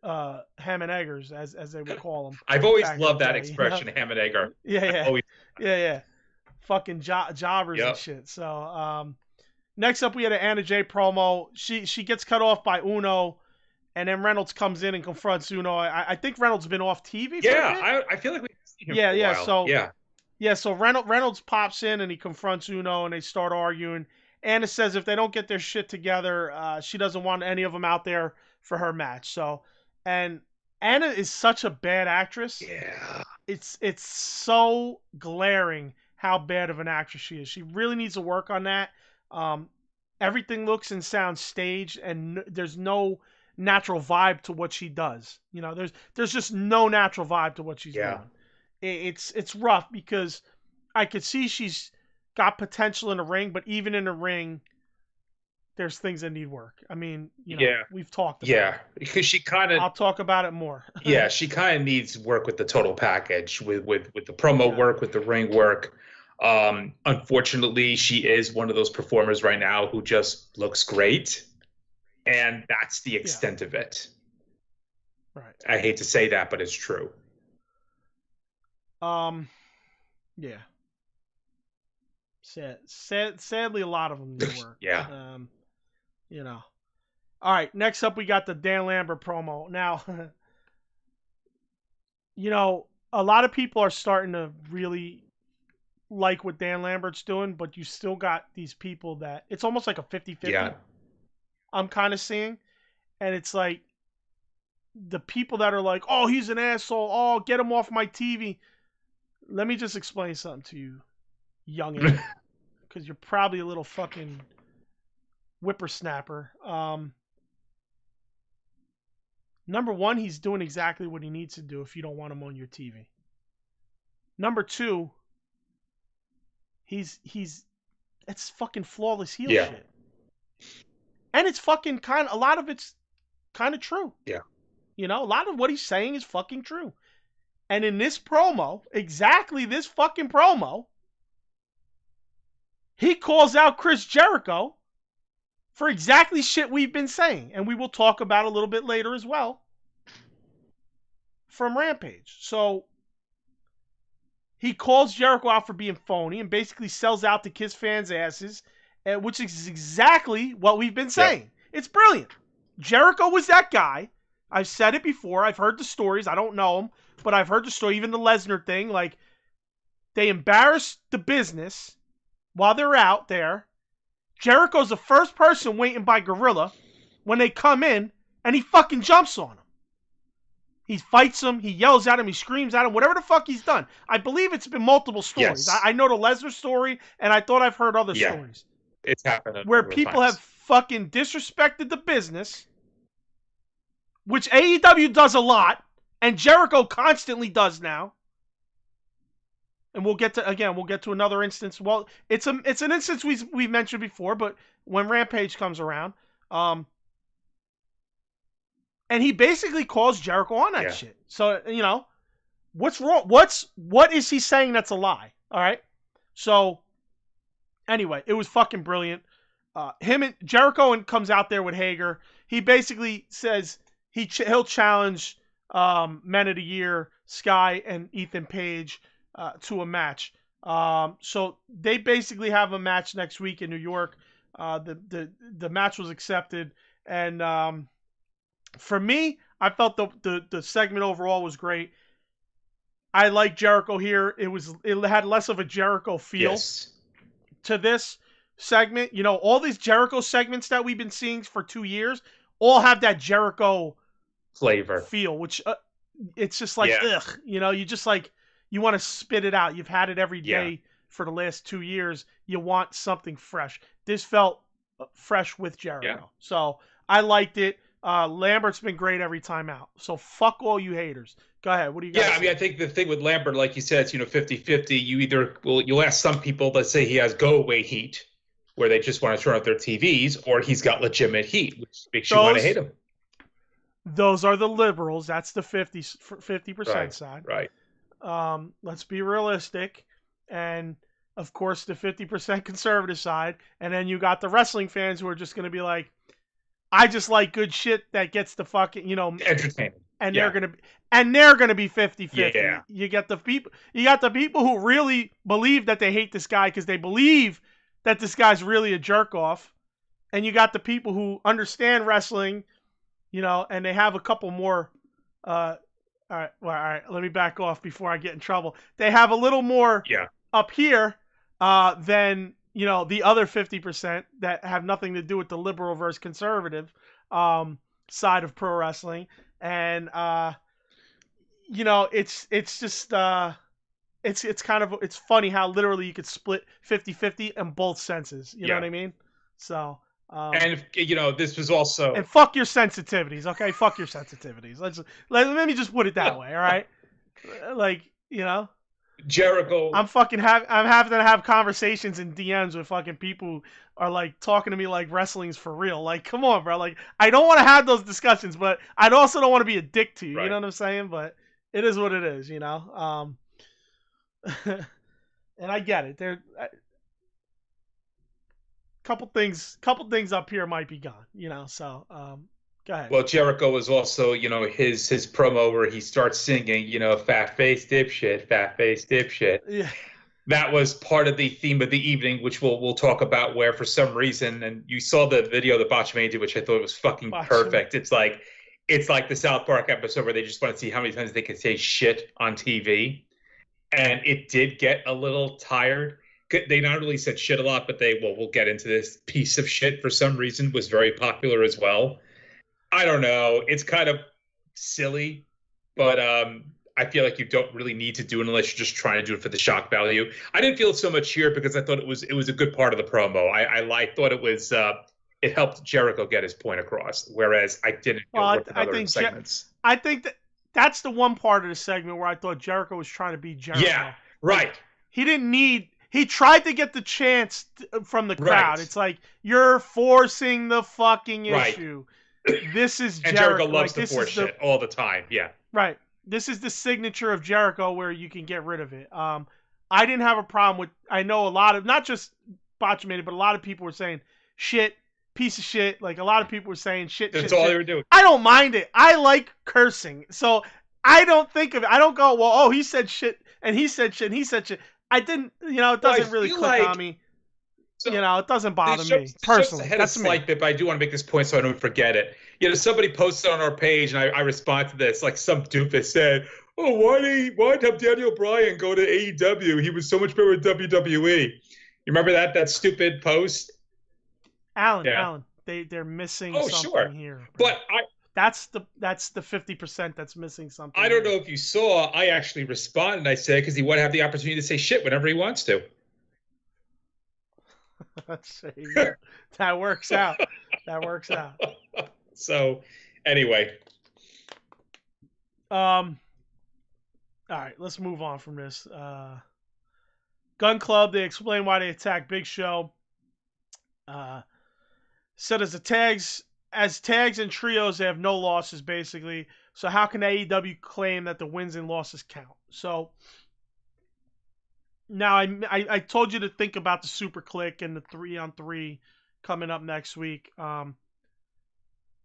ham and eggers, as they would call them. I've always loved that expression, ham and egger. Yeah. Fucking jobbers and shit. So next up, we had an Anna Jay promo. She gets cut off by Uno, and then Reynolds comes in and confronts Uno. I think Reynolds been off TV. I feel like we've seen him for a while. So Reynolds pops in and he confronts Uno, and they start arguing. Anna says if they don't get their shit together, she doesn't want any of them out there for her match. So, and Anna is such a bad actress. Yeah. It's so glaring how bad of an actress she is. She really needs to work on that. Everything looks and sounds staged, and there's no natural vibe to what she does. You know, there's just no natural vibe to what she's doing. It's rough because I could see she's got potential in the ring, but even in the ring, there's things that need work. I mean, we've talked about it. Because she kind of... I'll talk about it more. She kind of needs work with the total package, with the promo work, with the ring work. Unfortunately, she is one of those performers right now who just looks great, and that's the extent of it. Right. I hate to say that, but it's true. Yeah. Sadly, a lot of them need work. All right, next up, we got the Dan Lambert promo. Now, a lot of people are starting to really like what Dan Lambert's doing, but you still got these people that it's almost like a 50-50. Yeah. I'm kind of seeing, and it's like the people that are like, oh, he's an asshole. Oh, get him off my TV. Let me just explain something to you, youngin', because you're probably a little fucking whippersnapper. Number one, he's doing exactly what he needs to do if you don't want him on your TV. Number two, it's fucking flawless heel shit. And it's fucking a lot of it's kind of true. Yeah. A lot of what he's saying is fucking true. And in this promo, exactly this fucking promo, he calls out Chris Jericho for exactly shit we've been saying. And we will talk about a little bit later as well from Rampage. So he calls Jericho out for being phony and basically sells out to Kiss fans' asses, which is exactly what we've been saying. Yep. It's brilliant. Jericho was that guy. I've said it before. I've heard the stories. I don't know him, but I've heard the story. Even the Lesnar thing. Like, they embarrass the business while they're out there. Jericho's the first person waiting by Gorilla when they come in, and he fucking jumps on him. He fights him. He yells at him. He screams at him. Whatever the fuck he's done. I believe it's been multiple stories. Yes. I know the Lesnar story, and I thought I've heard other stories. It's happened where people have fucking disrespected the business, which AEW does a lot, and Jericho constantly does now. And we'll get to another instance. Well, it's an instance we've mentioned before, but when Rampage comes around, and he basically calls Jericho on that shit. So, what's wrong? What is he saying that's a lie? All right. So, anyway, it was fucking brilliant. Him and Jericho comes out there with Hager. He basically says he'll challenge Men of the Year, Sky and Ethan Page to a match. So they basically have a match next week in New York. The match was accepted, and for me, I felt the segment overall was great. I like Jericho here. It had less of a Jericho feel to this segment. All these Jericho segments that we've been seeing for 2 years all have that Jericho flavor feel, which it's just like ugh. You just like you want to spit it out. You've had it every day for the last 2 years. You want something fresh. This felt fresh with Jericho, so I liked it. Lambert's been great every time out. So fuck all you haters. Go ahead. What do you guys I mean, I think the thing with Lambert, like you said, it's 50-50. You'll ask some people that say he has go away heat, where they just want to turn off their TVs, or he's got legitimate heat, which makes you want to hate him. Those are the liberals. That's the 50% side. Right. Let's be realistic. And of course the 50% conservative side. And then you got the wrestling fans who are just going to be like, I just like good shit that gets the fucking, Entertaining. and Yeah. they're gonna be 50-50. Yeah. You got the people who really believe that they hate this guy because they believe that this guy's really a jerk off, and you got the people who understand wrestling, and they have a couple more. All right. Let me back off before I get in trouble. They have a little more up here than the other 50% that have nothing to do with the liberal versus conservative side of pro wrestling, and it's just it's funny how literally you could split 50-50 in both senses. You know what I mean? So. And this was also. And fuck your sensitivities, okay? Fuck your sensitivities. Let me just put it that way, all right? Like, Jericho. I'm having to have conversations in DMs with fucking people who are like talking to me like wrestling's for real. Like, come on, bro. Like, I don't want to have those discussions, but I also don't want to be a dick to you. Right. You know what I'm saying? But it is what it is, and I get it. Couple things up here might be gone, so go ahead. Well, Jericho was also, his promo where he starts singing, fat face dipshit. Yeah. That was part of the theme of the evening, which we'll talk about, where for some reason, and you saw the video that Botchman did, which I thought was fucking perfect. It's like the South Park episode where they just want to see how many times they can say shit on TV. And it did get a little tired. They not really said shit a lot, but we'll get into this. Piece of shit, for some reason, was very popular as well. I don't know. It's kind of silly, but I feel like you don't really need to do it unless you're just trying to do it for the shock value. I didn't feel it so much here because I thought it was a good part of the promo. I thought it was it helped Jericho get his point across, whereas I didn't feel it with other segments. I think that's the one part of the segment where I thought Jericho was trying to be Jericho. Yeah, right. He didn't need. He tried to get the chance from the crowd. Right. It's like, you're forcing the fucking issue. Right. This is Jericho. And Jericho loves to force shit all the time. Yeah. Right. This is the signature of Jericho where you can get rid of it. I didn't have a problem with. I know a lot of, not just Botchman, but a lot of people were saying shit, piece of shit. Like, a lot of people were saying shit. That's all they were doing. I don't mind it. I like cursing, so I don't think of it. I don't go, well, oh, he said shit, and he said shit, and he said shit. I didn't, it doesn't really click on me. So, it doesn't bother me personally. That's me. But I do want to make this point so I don't forget it. Somebody posted on our page, and I respond to this, like some doofus said, "Oh, why'd have Daniel Bryan go to AEW? He was so much better at WWE." You remember that stupid post? Alan, they're missing something here. But that's the 50% that's missing something. I don't know if you saw. I actually responded. I said because he would have the opportunity to say shit whenever he wants to. That works out. So, anyway. All right, let's move on from this. Gun Club. They explain why they attacked Big Show. Said as tags and trios, they have no losses, basically. So how can AEW claim that the wins and losses count? So now I told you to think about the Super Click and the 3-on-3 coming up next week.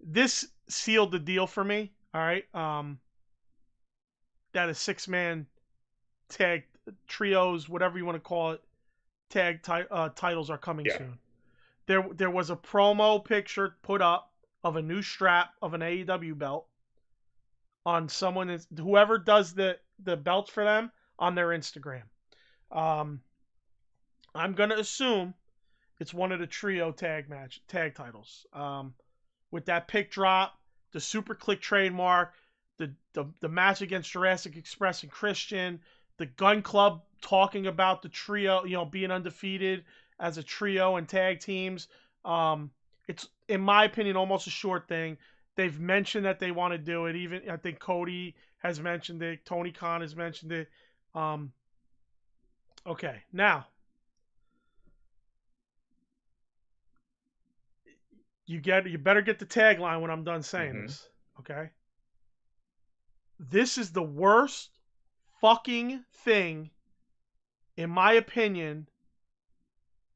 This sealed the deal for me. All right. That a 6-man tag trios, whatever you want to call it, tag titles are coming soon. There was a promo picture put up of a new strap of an AEW belt on whoever does the belts for them on their Instagram. I'm gonna assume it's one of the trio tag titles. With that pick drop, the Super Click trademark, the match against Jurassic Express and Christian, the Gun Club talking about the trio, being undefeated as a trio and tag teams. It's, in my opinion, almost a short thing. They've mentioned that they want to do it. Even I think Cody has mentioned it. Tony Khan has mentioned it. Okay, now you better get the tagline when I'm done saying this. Okay, this is the worst fucking thing, in my opinion,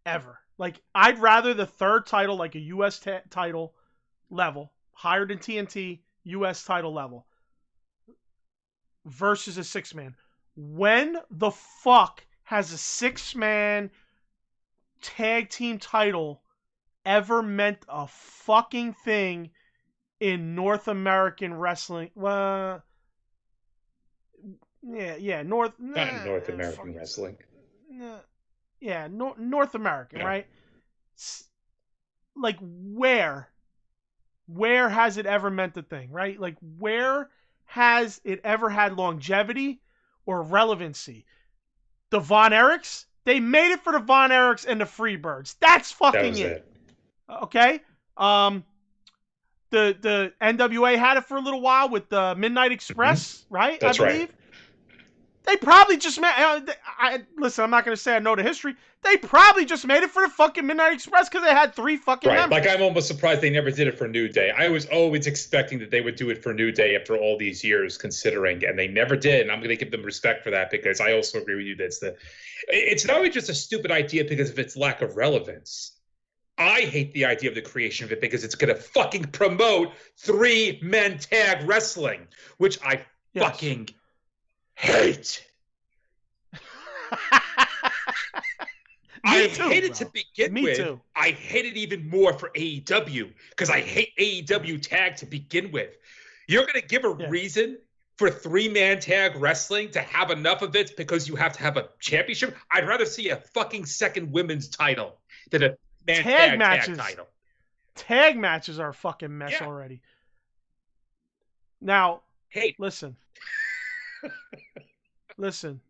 ever. Like, I'd rather the third title, like a U.S. title, level, higher than TNT, U.S. title level, versus a 6-man. When the fuck has a 6-man tag team title ever meant a fucking thing in North American wrestling? Well, Not North American wrestling. North American, right? Like, where has it ever meant a thing, right? Like, where has it ever had longevity or relevancy? The Von Erichs, they made it for the Von Erichs and the Freebirds. That's fucking it. Okay? The NWA had it for a little while with the Midnight Express, right? That's I believe. Right. They probably just made. Listen, I'm not going to say I know the history. They probably just made it for the fucking Midnight Express because they had 3 fucking members. Like, I'm almost surprised they never did it for New Day. I was always expecting that they would do it for New Day after all these years, considering, and they never did. And I'm going to give them respect for that, because I also agree with you that it's not only just a stupid idea because of its lack of relevance. I hate the idea of the creation of it because it's going to fucking promote 3-man tag wrestling, which I fucking hate. I hate it to begin with. Me too. I hate it even more for AEW because I hate AEW tag to begin with. You're going to give a reason for 3-man tag wrestling to have enough of it because you have to have a championship? I'd rather see a fucking second women's title than a man tag title. Tag matches are a fucking mess already. Now, listen. Listen.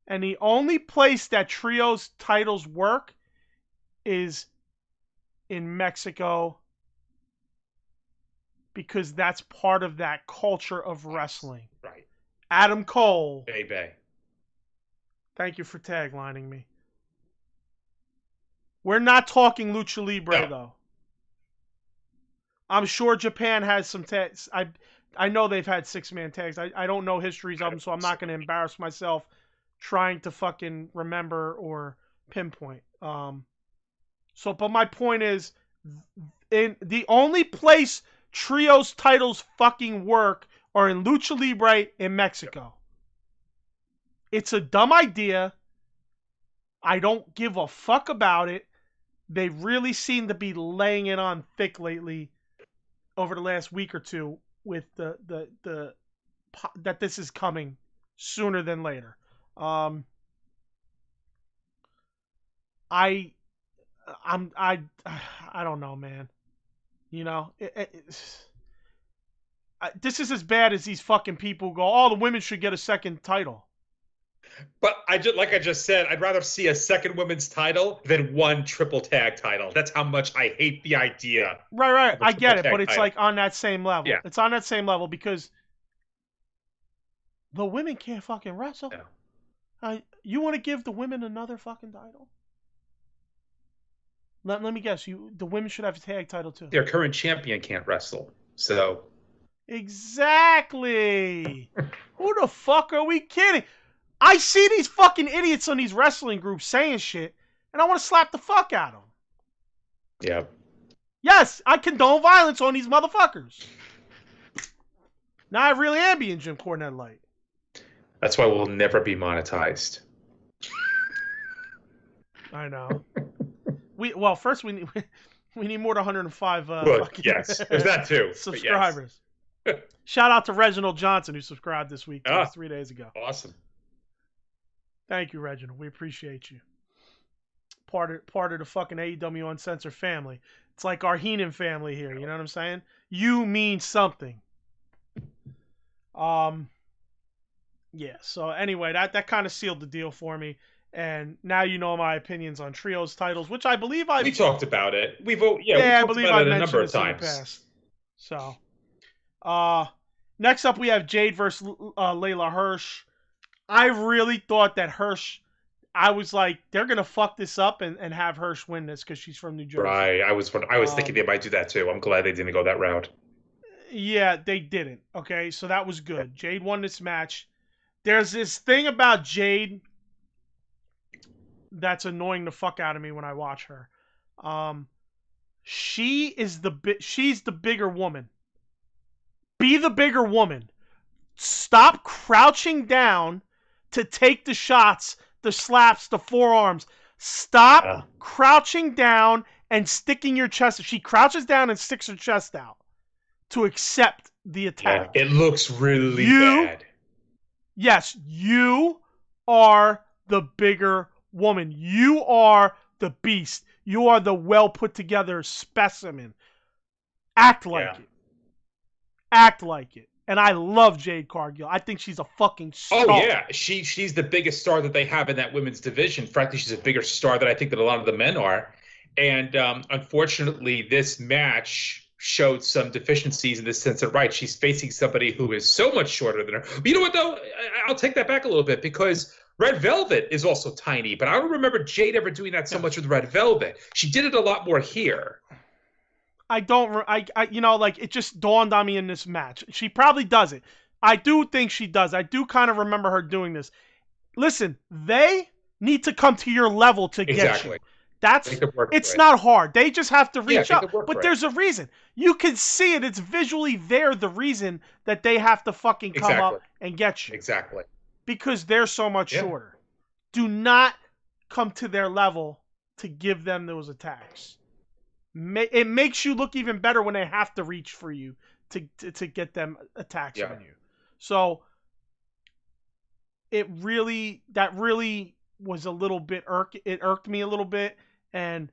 And the only place that trios titles work is in Mexico, because that's part of that culture of wrestling. Right. Adam Cole. Baby. Thank you for taglining me. We're not talking Lucha Libre, though. I'm sure Japan has some tags. I know they've had 6-man tags. I don't know histories of them, so I'm not going to embarrass myself trying to fucking remember or pinpoint. But my point is, in the only place trios titles fucking work are in Lucha Libre in Mexico. It's a dumb idea. I don't give a fuck about it. They really seem to be laying it on thick lately over the last week or two with the that this is coming sooner than later. I don't know, man. You know, this is as bad as these fucking people go, oh, the women should get a second title. But like I just said, I'd rather see a second women's title than 1 triple tag title. That's how much I hate the idea. Right. I get it, but it's like on that same level. Yeah. It's on that same level because the women can't fucking wrestle. Yeah. You want to give the women another fucking title? Let me guess. The women should have a tag title too. Their current champion can't wrestle, so. Exactly. Who the fuck are we kidding? I see these fucking idiots on these wrestling groups saying shit, and I want to slap the fuck out of them. Yeah. Yes, I condone violence on these motherfuckers. Now I really am being Jim Cornette light. That's why we'll never be monetized. I know. First we need more than 105. Yes, there's that too. Subscribers. Yes. Shout out to Reginald Johnson who subscribed this week, 3 days ago. Awesome. Thank you, Reginald. We appreciate you. Part of the fucking AEW Uncensored family. It's like our Heenan family here. You know what I'm saying? You mean something. Yeah. So anyway, that kind of sealed the deal for me. And now you know my opinions on trios titles, which I believe we talked about it. We talked about it a number of times. In the past. So, next up we have Jade versus Layla Hirsch. I really thought that Hirsch, I was like, they're gonna fuck this up and have Hirsch win this because she's from New Jersey. Right. I was thinking they might do that too. I'm glad they didn't go that route. Yeah, they didn't. Okay, so that was good. Jade won this match. There's this thing about Jade that's annoying the fuck out of me when I watch her. she's the bigger woman. Be the bigger woman. Stop crouching down to take the shots, the slaps, the forearms. Stop crouching down and sticking your chest. She crouches down and sticks her chest out to accept the attack. Yeah, it looks really bad. Yes, you are the bigger woman. You are the beast. You are the well put together specimen. Act like it. Act like it. And I love Jade Cargill. I think she's a fucking star. Oh yeah, she's the biggest star that they have in that women's division. Frankly, she's a bigger star than I think that a lot of the men are. And unfortunately, this match showed some deficiencies in the sense that, right, she's facing somebody who is so much shorter than her. But you know what, though? I'll take that back a little bit because Red Velvet is also tiny. But I don't remember Jade ever doing that so much with Red Velvet. She did it a lot more here. It just dawned on me in this match. She probably does it. I do think she does. I do kind of remember her doing this. Listen, they need to come to your level to get you. It's not hard. They just have to reach up. But there's a reason. You can see it. It's visually there, the reason that they have to fucking come up and get you. Exactly. Because they're so much shorter. Do not come to their level to give them those attacks. It makes you look even better when they have to reach for you to get them attacks on you. So that really was a little bit irked me a little bit. And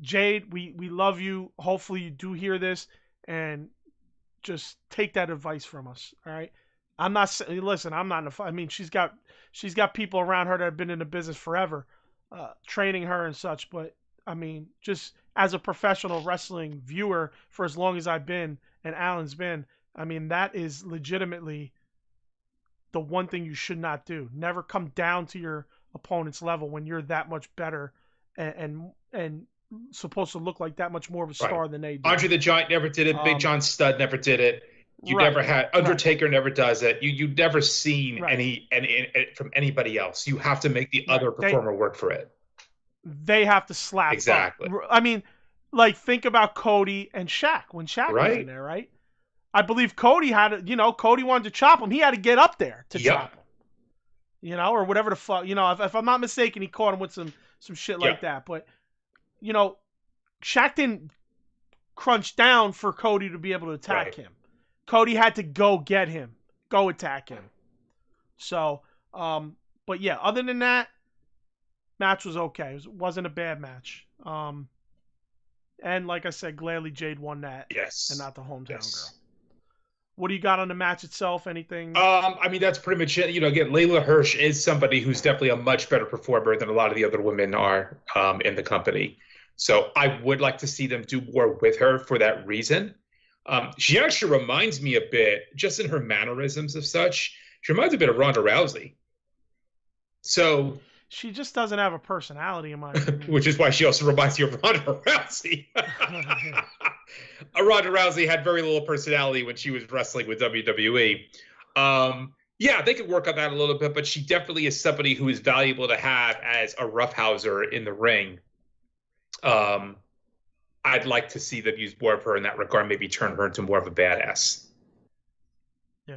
Jade, we love you. Hopefully you do hear this and just take that advice from us. All right. I'm not I mean, she's got people around her that have been in the business forever, training her and such. But I mean, just as a professional wrestling viewer for as long as I've been and Alan's been, I mean, that is legitimately the one thing you should not do. Never come down to your opponent's level when you're that much better and supposed to look like that much more of a star than they do. Andre the Giant never did it. Big John Studd never did it. You never had Undertaker never does it. You've never seen any from anybody else. You have to make the other performer work for it. They have to slap. Exactly. Up. I mean, like, think about Cody and Shaq when Shaq was in there, right? I believe Cody Cody wanted to chop him. He had to get up there to chop him. Or whatever the fuck. If I'm not mistaken, he caught him with some shit like that. But, Shaq didn't crunch down for Cody to be able to attack him. Cody had to go get him, go attack him. So, but yeah, other than that, match was okay. It wasn't a bad match. And like I said, gladly Jade won that. Yes. And not the hometown girl. What do you got on the match itself? Anything? I mean, that's pretty much it. Again, Layla Hirsch is somebody who's definitely a much better performer than a lot of the other women are in the company. So I would like to see them do more with her for that reason. She actually reminds me a bit, just in her mannerisms of such, she reminds me a bit of Ronda Rousey. So she just doesn't have a personality, in my opinion. Which is why she also reminds you of Ronda Rousey. Ronda Rousey had very little personality when she was wrestling with WWE. They could work on that a little bit, but she definitely is somebody who is valuable to have as a roughhouser in the ring. I'd like to see them use more of her in that regard, maybe turn her into more of a badass. Yeah.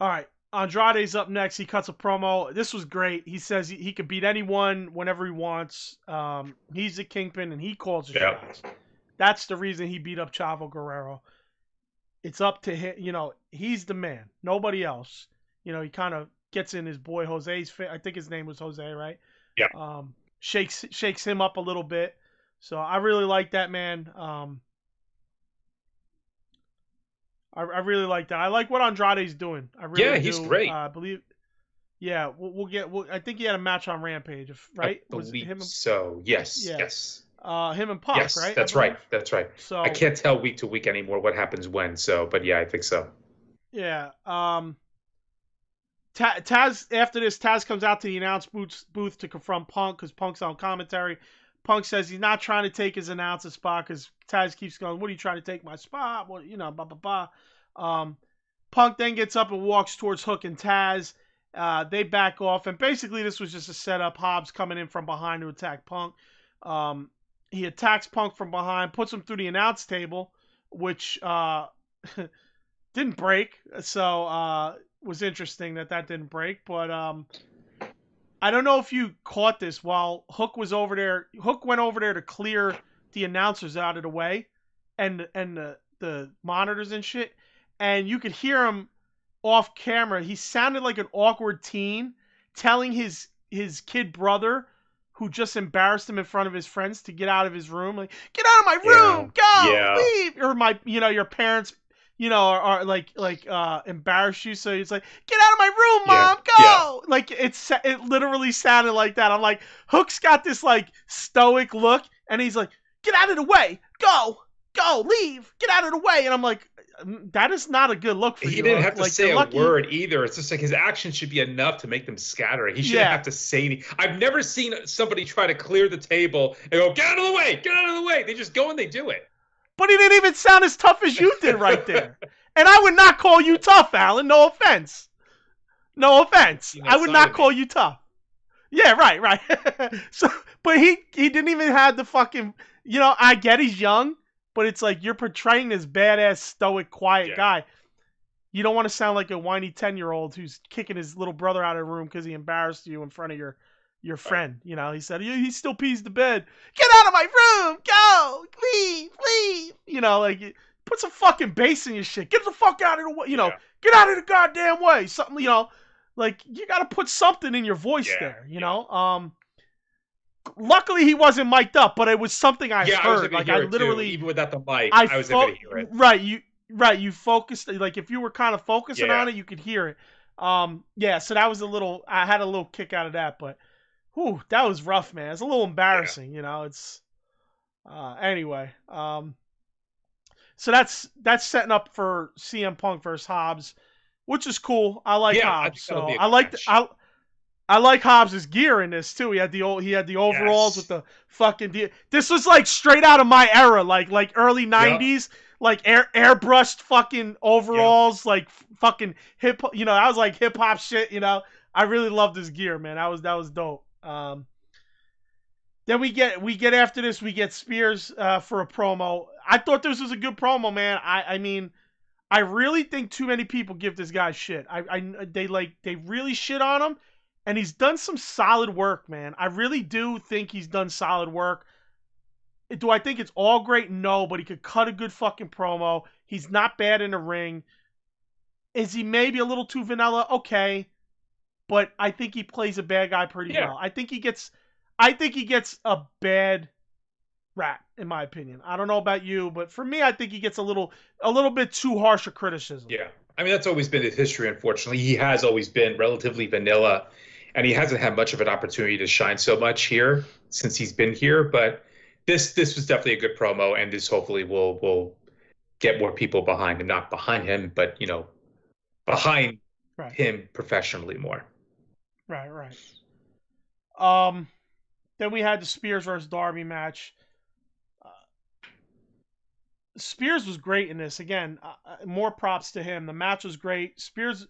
All right. Andrade's up next. He cuts a promo. This was great. He says he can beat anyone whenever he wants. He's the kingpin, and he calls the shots. That's the reason he beat up Chavo Guerrero. It's up to him. He's the man. Nobody else. He kind of gets in his boy Jose's face. I think his name was Jose, right? Yeah. Shakes him up a little bit. So I really like that, man. I really like that. I like what Andrade's doing. I really do. He's great. I believe. Yeah, I think he had a match on Rampage, right? I believe so. Yes. Yeah. Yes. Him and Punk, yes, right? That's right. That's right. So I can't tell week to week anymore what happens when. So, but yeah, I think so. Yeah. Taz, after this, Taz comes out to the announce booth to confront Punk because Punk's on commentary. Punk says he's not trying to take his announcer spot because Taz keeps going, "What are you trying to take my spot?" Well, blah, blah, blah. Punk then gets up and walks towards Hook and Taz. They back off, and basically this was just a setup. Hobbs coming in from behind to attack Punk. he attacks Punk from behind, puts him through the announce table, which didn't break. So was interesting that didn't break. But I don't know if you caught this while Hook was over there. Hook went over there to clear the announcers out of the way and the monitors and shit. And you could hear him off camera. He sounded like an awkward teen telling his kid brother, who just embarrassed him in front of his friends, to get out of his room. Like, get out of my room, go, leave. Or your parents, are like embarrass you. So he's like, get out of my room, mom, go. Yeah. Like it literally sounded like that. I'm like, Hook's got this like stoic look, and he's like, get out of the way, go, leave, get out of the way. And I'm like, that is not a good look for you. He didn't have to say a word either. It's just like his actions should be enough to make them scatter. He shouldn't have to say anything. I've never seen somebody try to clear the table and go, get out of the way, get out of the way. They just go and they do it. But he didn't even sound as tough as you did right there. And I would not call you tough, Alan. No offense. I would not call you tough. Yeah, right. So, but he didn't even have the fucking, I get he's young, but it's like you're portraying this badass, stoic, quiet guy. You don't want to sound like a whiny 10-year-old who's kicking his little brother out of the room because he embarrassed you in front of your friend. He said, he still pees the bed. Get out of my room! Go! Leave! Put some fucking bass in your shit. Get the fuck out of the way. Get out of the goddamn way. Something, you got to put something in your voice there, Luckily, he wasn't mic'd up, but it was something I heard. Like I literally, even without the mic, I was able to hear it. Right. You focused. Like if you were kind of focusing on it, you could hear it. So that was I had a little kick out of that, but, whew, that was rough, man. It's a little embarrassing, It's, anyway. So that's setting up for CM Punk versus Hobbs, which is cool. I like Hobbs. So I like Hobbs' gear in this too. He had the overalls with the fucking. This was like straight out of my era, like early '90s, like airbrushed fucking overalls, like fucking hip. I was like hip hop shit. I really loved his gear, man. That was dope. Then we get after this, we get Spears for a promo. I thought this was a good promo, man. I mean, I really think too many people give this guy shit. They really shit on him. And he's done some solid work, man. I really do think he's done solid work. Do I think it's all great? No, but he could cut a good fucking promo. He's not bad in the ring. Is he maybe a little too vanilla? Okay. But I think he plays a bad guy pretty well. I think he gets a bad rap, in my opinion. I don't know about you, but for me, I think he gets a little bit too harsh a criticism. Yeah. I mean, that's always been his history, unfortunately. He has always been relatively vanilla. And he hasn't had much of an opportunity to shine so much here since he's been here. But this was definitely a good promo, and this hopefully will get more people behind him. Not behind him, but, behind him professionally more. Right. Then we had the Spears versus Darby match. Spears was great in this. Again, more props to him. The match was great. Spears...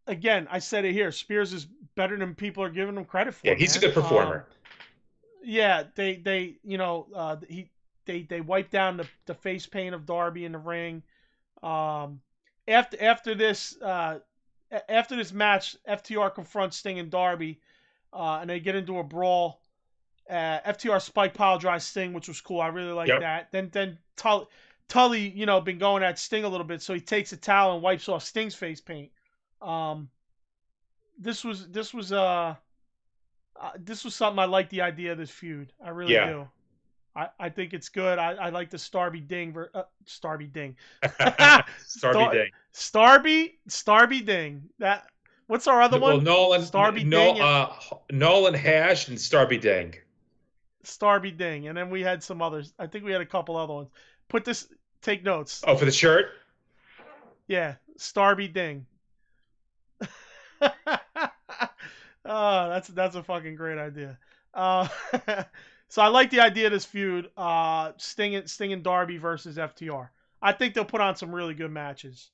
Again, I said it here. Spears is better than people are giving him credit for. Yeah, he's a good performer. They wiped down the face paint of Darby in the ring. After this match, FTR confronts Sting and Darby, and they get into a brawl. FTR spike pile drive Sting, which was cool. I really like that. Then Tully, been going at Sting a little bit, so he takes a towel and wipes off Sting's face paint. This was something I like the idea of this feud. I really do. I think it's good. I like the Starby Ding. Starby Ding. Starby Ding. That. What's our other one? Nolan. Starby Ding. Nolan Hash and Starby Ding. Starby Ding, and then we had some others. I think we had a couple other ones. Take notes. Oh, for the shirt. Yeah, Starby Ding. Oh, that's a fucking great idea. So I like the idea of this feud. Sting and Darby versus FTR. I think they'll put on some really good matches.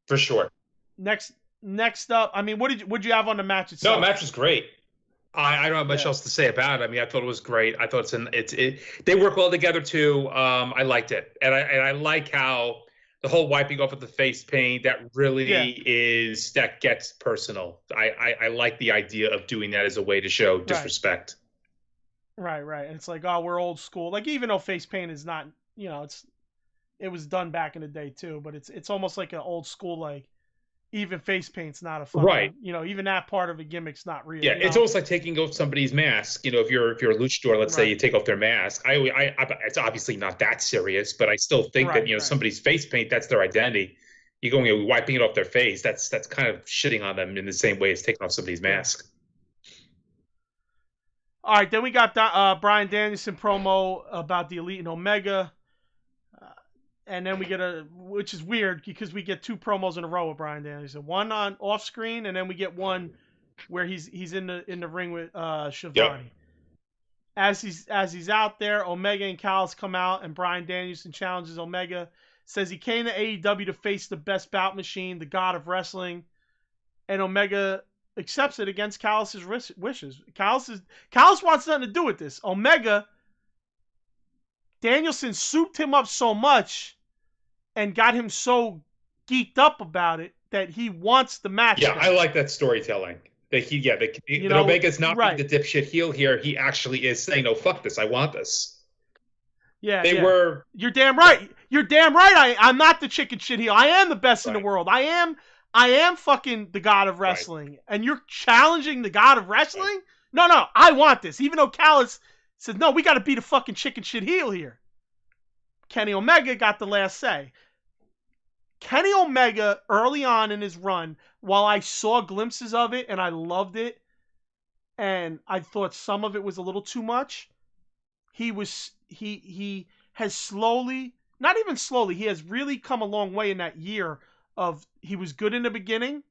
For sure. Next up, I mean, what'd you have on the match itself? No, the match was great. I don't have much else to say about it. I mean, I thought it was great. I thought they work well together too. I liked it, and I like how the whole wiping off of the face paint that really that gets personal. I like the idea of doing that as a way to show disrespect. Right. And it's like, oh, we're old school. Like, even though face paint is not, it was done back in the day too, but it's almost like an old school, like, even face paint's not a fucking, even that part of a gimmick's not real. Yeah, it's almost like taking off somebody's mask. If you're a luchador, let's say you take off their mask. It's obviously not that serious, but I still think that somebody's face paint, that's their identity. You're going wiping it off their face. That's kind of shitting on them in the same way as taking off somebody's mask. All right, then we got Bryan Danielson promo about the Elite and Omega. And then we get which is weird because we get 2 promos in a row with Bryan Danielson. One on off screen, and then we get one where he's in the ring with Schiavone. Yep. As he's out there, Omega and Callis come out, and Bryan Danielson challenges Omega. Says he came to AEW to face the best bout machine, the God of Wrestling, and Omega accepts it against Callis' wishes. Callis wants nothing to do with this. Danielson souped him up so much and got him so geeked up about it that he wants the match. Yeah, I like that storytelling. That Omega's not being the dipshit heel here. He actually is saying, "No, fuck this. I want this." Yeah, You're damn right. You're damn right. I'm not the chicken shit heel. I am the best in the world. I am fucking the God of Wrestling, and you're challenging the God of Wrestling. No, I want this. Even though Callis said, "No, we got to be the fucking chicken shit heel here." Kenny Omega got the last say. Kenny Omega, early on in his run, while I saw glimpses of it and I loved it, and I thought some of it was a little too much, he has slowly, not even slowly, he has really come a long way in that year of, he was good in the beginning,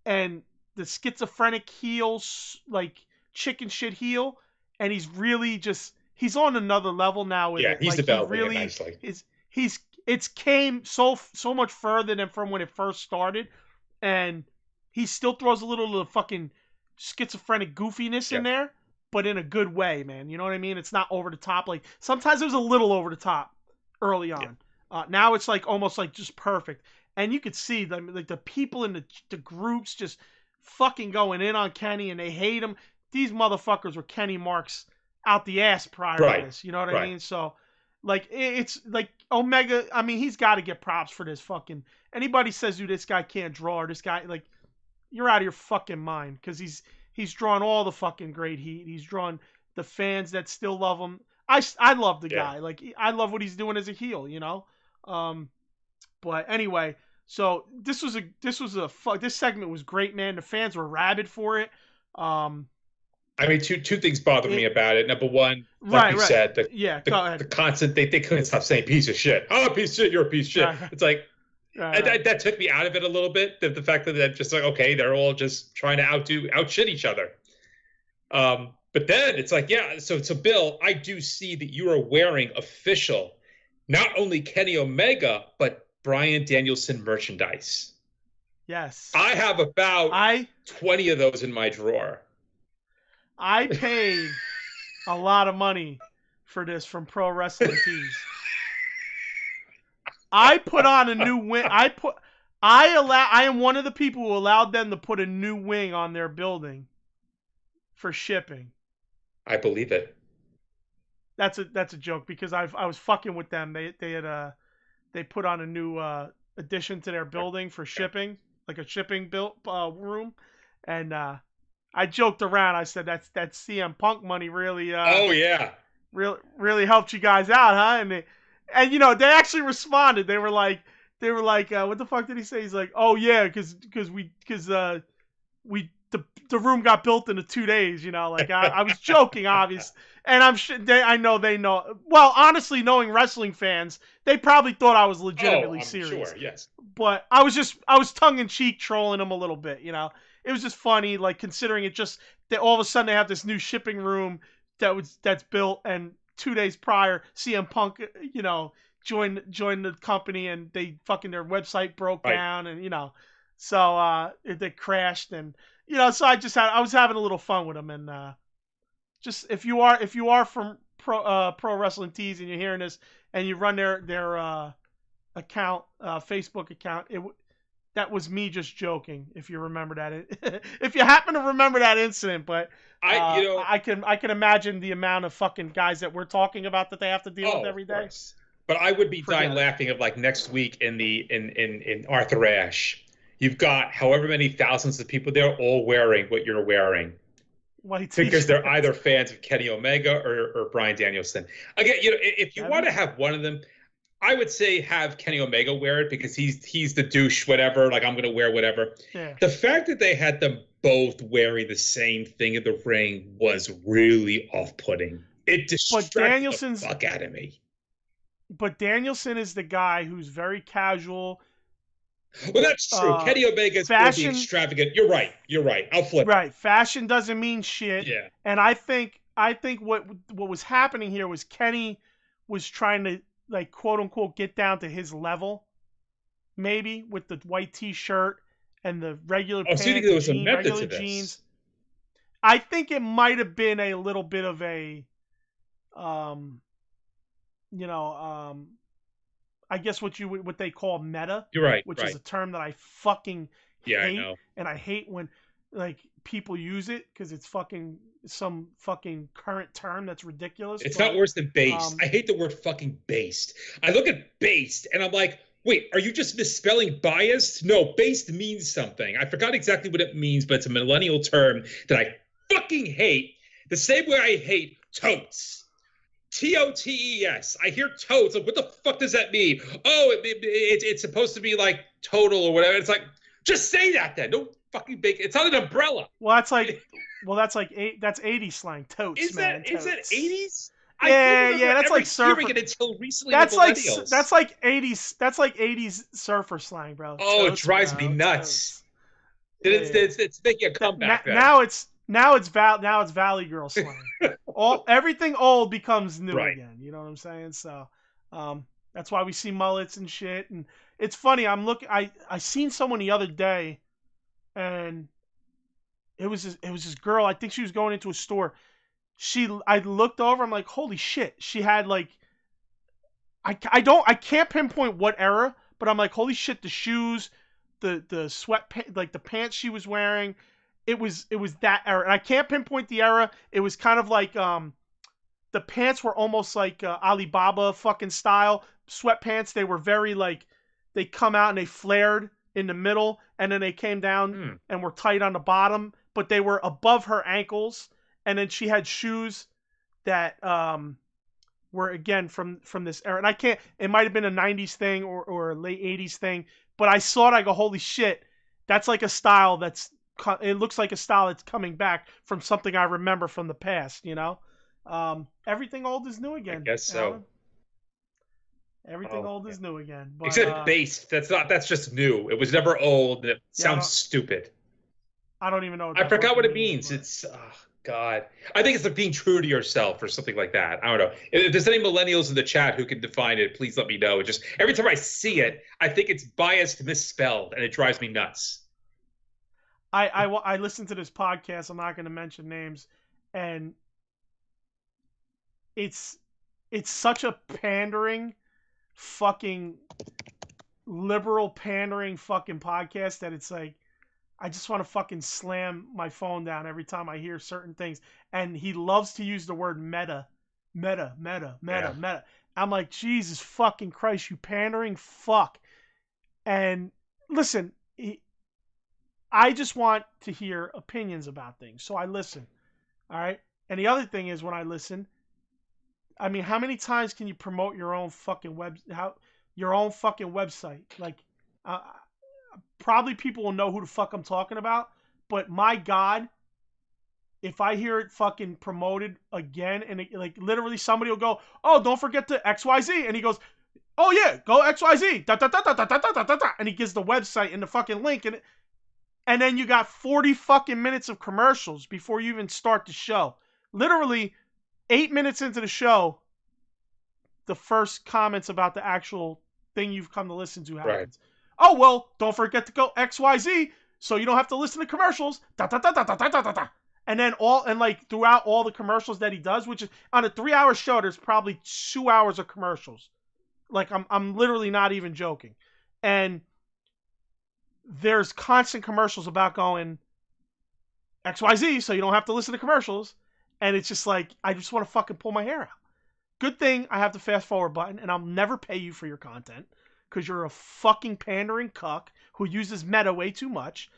and the schizophrenic heel, like chicken shit heel, and he's really just, he's on another level now with it. He's developing it nicely. It's came so much further than from when it first started, and he still throws a little of the fucking schizophrenic goofiness in there, but in a good way, man. You know what I mean? It's not over the top. Like, sometimes it was a little over the top early on. Now it's like almost like just perfect, and you could see like the people in the groups just fucking going in on Kenny, and they hate him. These motherfuckers were Kenny marks out the ass prior to this. You know what I mean? So, like, it's like Omega, I mean, he's got to get props for this fucking, anybody says, dude, this guy can't draw, or this guy, like, you're out of your fucking mind, because he's drawn all the fucking great heat. He's drawn the fans that still love him. I love the guy. Like, I love what he's doing as a heel, but anyway, so this segment was great, man. The fans were rabid for it. I mean, two things bother me about it. Number one, like you said, the constant, they couldn't stop saying piece of shit. Oh, piece of shit, you're a piece of shit. It's like, that took me out of it a little bit. The fact that they're just like, okay, they're all just trying to outshit each other. But then it's like, so Bill, I do see that you are wearing official, not only Kenny Omega, but Bryan Danielson merchandise. Yes. I have about 20 of those in my drawer. I paid a lot of money for this from Pro Wrestling Tees. I put on a new wing. I am one of the people who allowed them to put a new wing on their building for shipping. I believe it. That's a joke, because I was fucking with them. They put on a new addition to their building for shipping, like a shipping room, and I joked around. I said that CM Punk money really really helped you guys out, huh? And they actually responded. They were like, what the fuck did he say? He's like, oh yeah, because the room got built in 2 days. Like, I was joking, obviously, and I know they know. Well, honestly, knowing wrestling fans, they probably thought I was legitimately serious. Sure, yes. But I was tongue in cheek trolling them a little bit. It was just funny, like, considering it just that all of a sudden they have this new shipping room that's built, and 2 days prior, CM Punk, joined the company, and they fucking, their website broke down, and so they crashed, and So I was having a little fun with him, and just if you are from Pro Wrestling Tees and you're hearing this and you run their account, Facebook account, that was me just joking. If you remember that, if you happen to remember that incident, but I can imagine the amount of fucking guys that we're talking about that they have to deal with every day. But I would be dying laughing if, like, next week in Arthur Ashe, you've got however many thousands of people there all wearing what you're wearing. Because they're either fans of Kenny Omega or Bryan Danielson. Again, if you want to have one of them, I would say have Kenny Omega wear it because he's the douche, whatever. Like, I'm going to wear whatever. Yeah. The fact that they had them both wearing the same thing in the ring was really off-putting. It distracted the fuck out of me. But Danielson is the guy who's very casual. Well, that's true. Kenny Omega is fashion, being extravagant. You're right. I'll flip. Right. Fashion doesn't mean shit. Yeah. And I think what was happening here was Kenny was trying to, like, quote unquote, get down to his level, maybe with the white T-shirt and the regular pants. So you think there was a method to this? Jeans. I think it might have been a little bit of a, I guess what they call meta. You're right. Which is a term that I fucking hate. I know. And I hate when, like, people use it because it's some fucking current term that's ridiculous. It's not worse than based. I hate the word fucking based. I look at based and I'm like, wait, are you just misspelling biased? No, based means something. I forgot exactly what it means, but it's a millennial term that I fucking hate. The same way I hate totes. TOTES. I hear totes. Like, what the fuck does that mean? Oh, it's supposed to be like total or whatever. It's like, just say that then. Don't fucking big. It's not an umbrella. Well, that's 80s slang. Totes. Is that 80s? Yeah. That's like surfer. It until recently. That's like 80s. That's like 80s surfer slang, bro. Oh, totes, it drives me nuts. It's making a comeback. Now it's Valley Girl slang. Everything old becomes new again. You know what I'm saying? So that's why we see mullets and shit. And it's funny. I seen someone the other day, and it was this girl. I think she was going into a store. I looked over. I'm like, holy shit. She had, like, I can't pinpoint what era, but I'm like, holy shit. The shoes, the sweat, like the pants she was wearing. It was that era, and I can't pinpoint the era. It was kind of like the pants were almost like Alibaba fucking style sweatpants. They were very, like, they come out and they flared in the middle, and then they came down and were tight on the bottom, but they were above her ankles. And then she had shoes that were, again, from this era. And I can't. It might have been a 90s thing or a late 80s thing, but I saw it. I go, holy shit, that's like a style that's. It looks like a style that's coming back from something I remember from the past, Everything old is new again. I guess so. Alan. Everything old is new again. But, except based. That's just new. It was never old. It sounds stupid. I don't even know. I forgot what it means. It's, God. I think it's like being true to yourself or something like that. I don't know. If there's any millennials in the chat who can define it, please let me know. Just every time I see it, I think it's biased, misspelled, and it drives me nuts. I listened to this podcast. I'm not going to mention names, and it's such a pandering, fucking liberal pandering fucking podcast that it's like I just want to fucking slam my phone down every time I hear certain things. And he loves to use the word meta. I'm like, Jesus fucking Christ, you pandering fuck. And listen. I just want to hear opinions about things, so I listen. All right. And the other thing is, when I listen, I mean, how many times can you promote your own fucking website? Like, probably people will know who the fuck I'm talking about. But my God, if I hear it fucking promoted again, and like literally somebody will go, "Oh, don't forget to XYZ," and he goes, "Oh yeah, go XYZ," and he gives the website and the fucking link, and then you got 40 fucking minutes of commercials before you even start the show. Literally, 8 minutes into the show, the first comments about the actual thing you've come to listen to happens. Right. Oh, well, don't forget to go XYZ so you don't have to listen to commercials. Da, da, da, da, da, da, da, da. And then throughout all the commercials that he does, which is on a 3-hour show, there's probably 2 hours of commercials. Like I'm literally not even joking. And there's constant commercials about going XYZ, so you don't have to listen to commercials. And it's just like, I just want to fucking pull my hair out. Good thing I have the fast forward button, and I'll never pay you for your content because you're a fucking pandering cuck who uses meta way too much.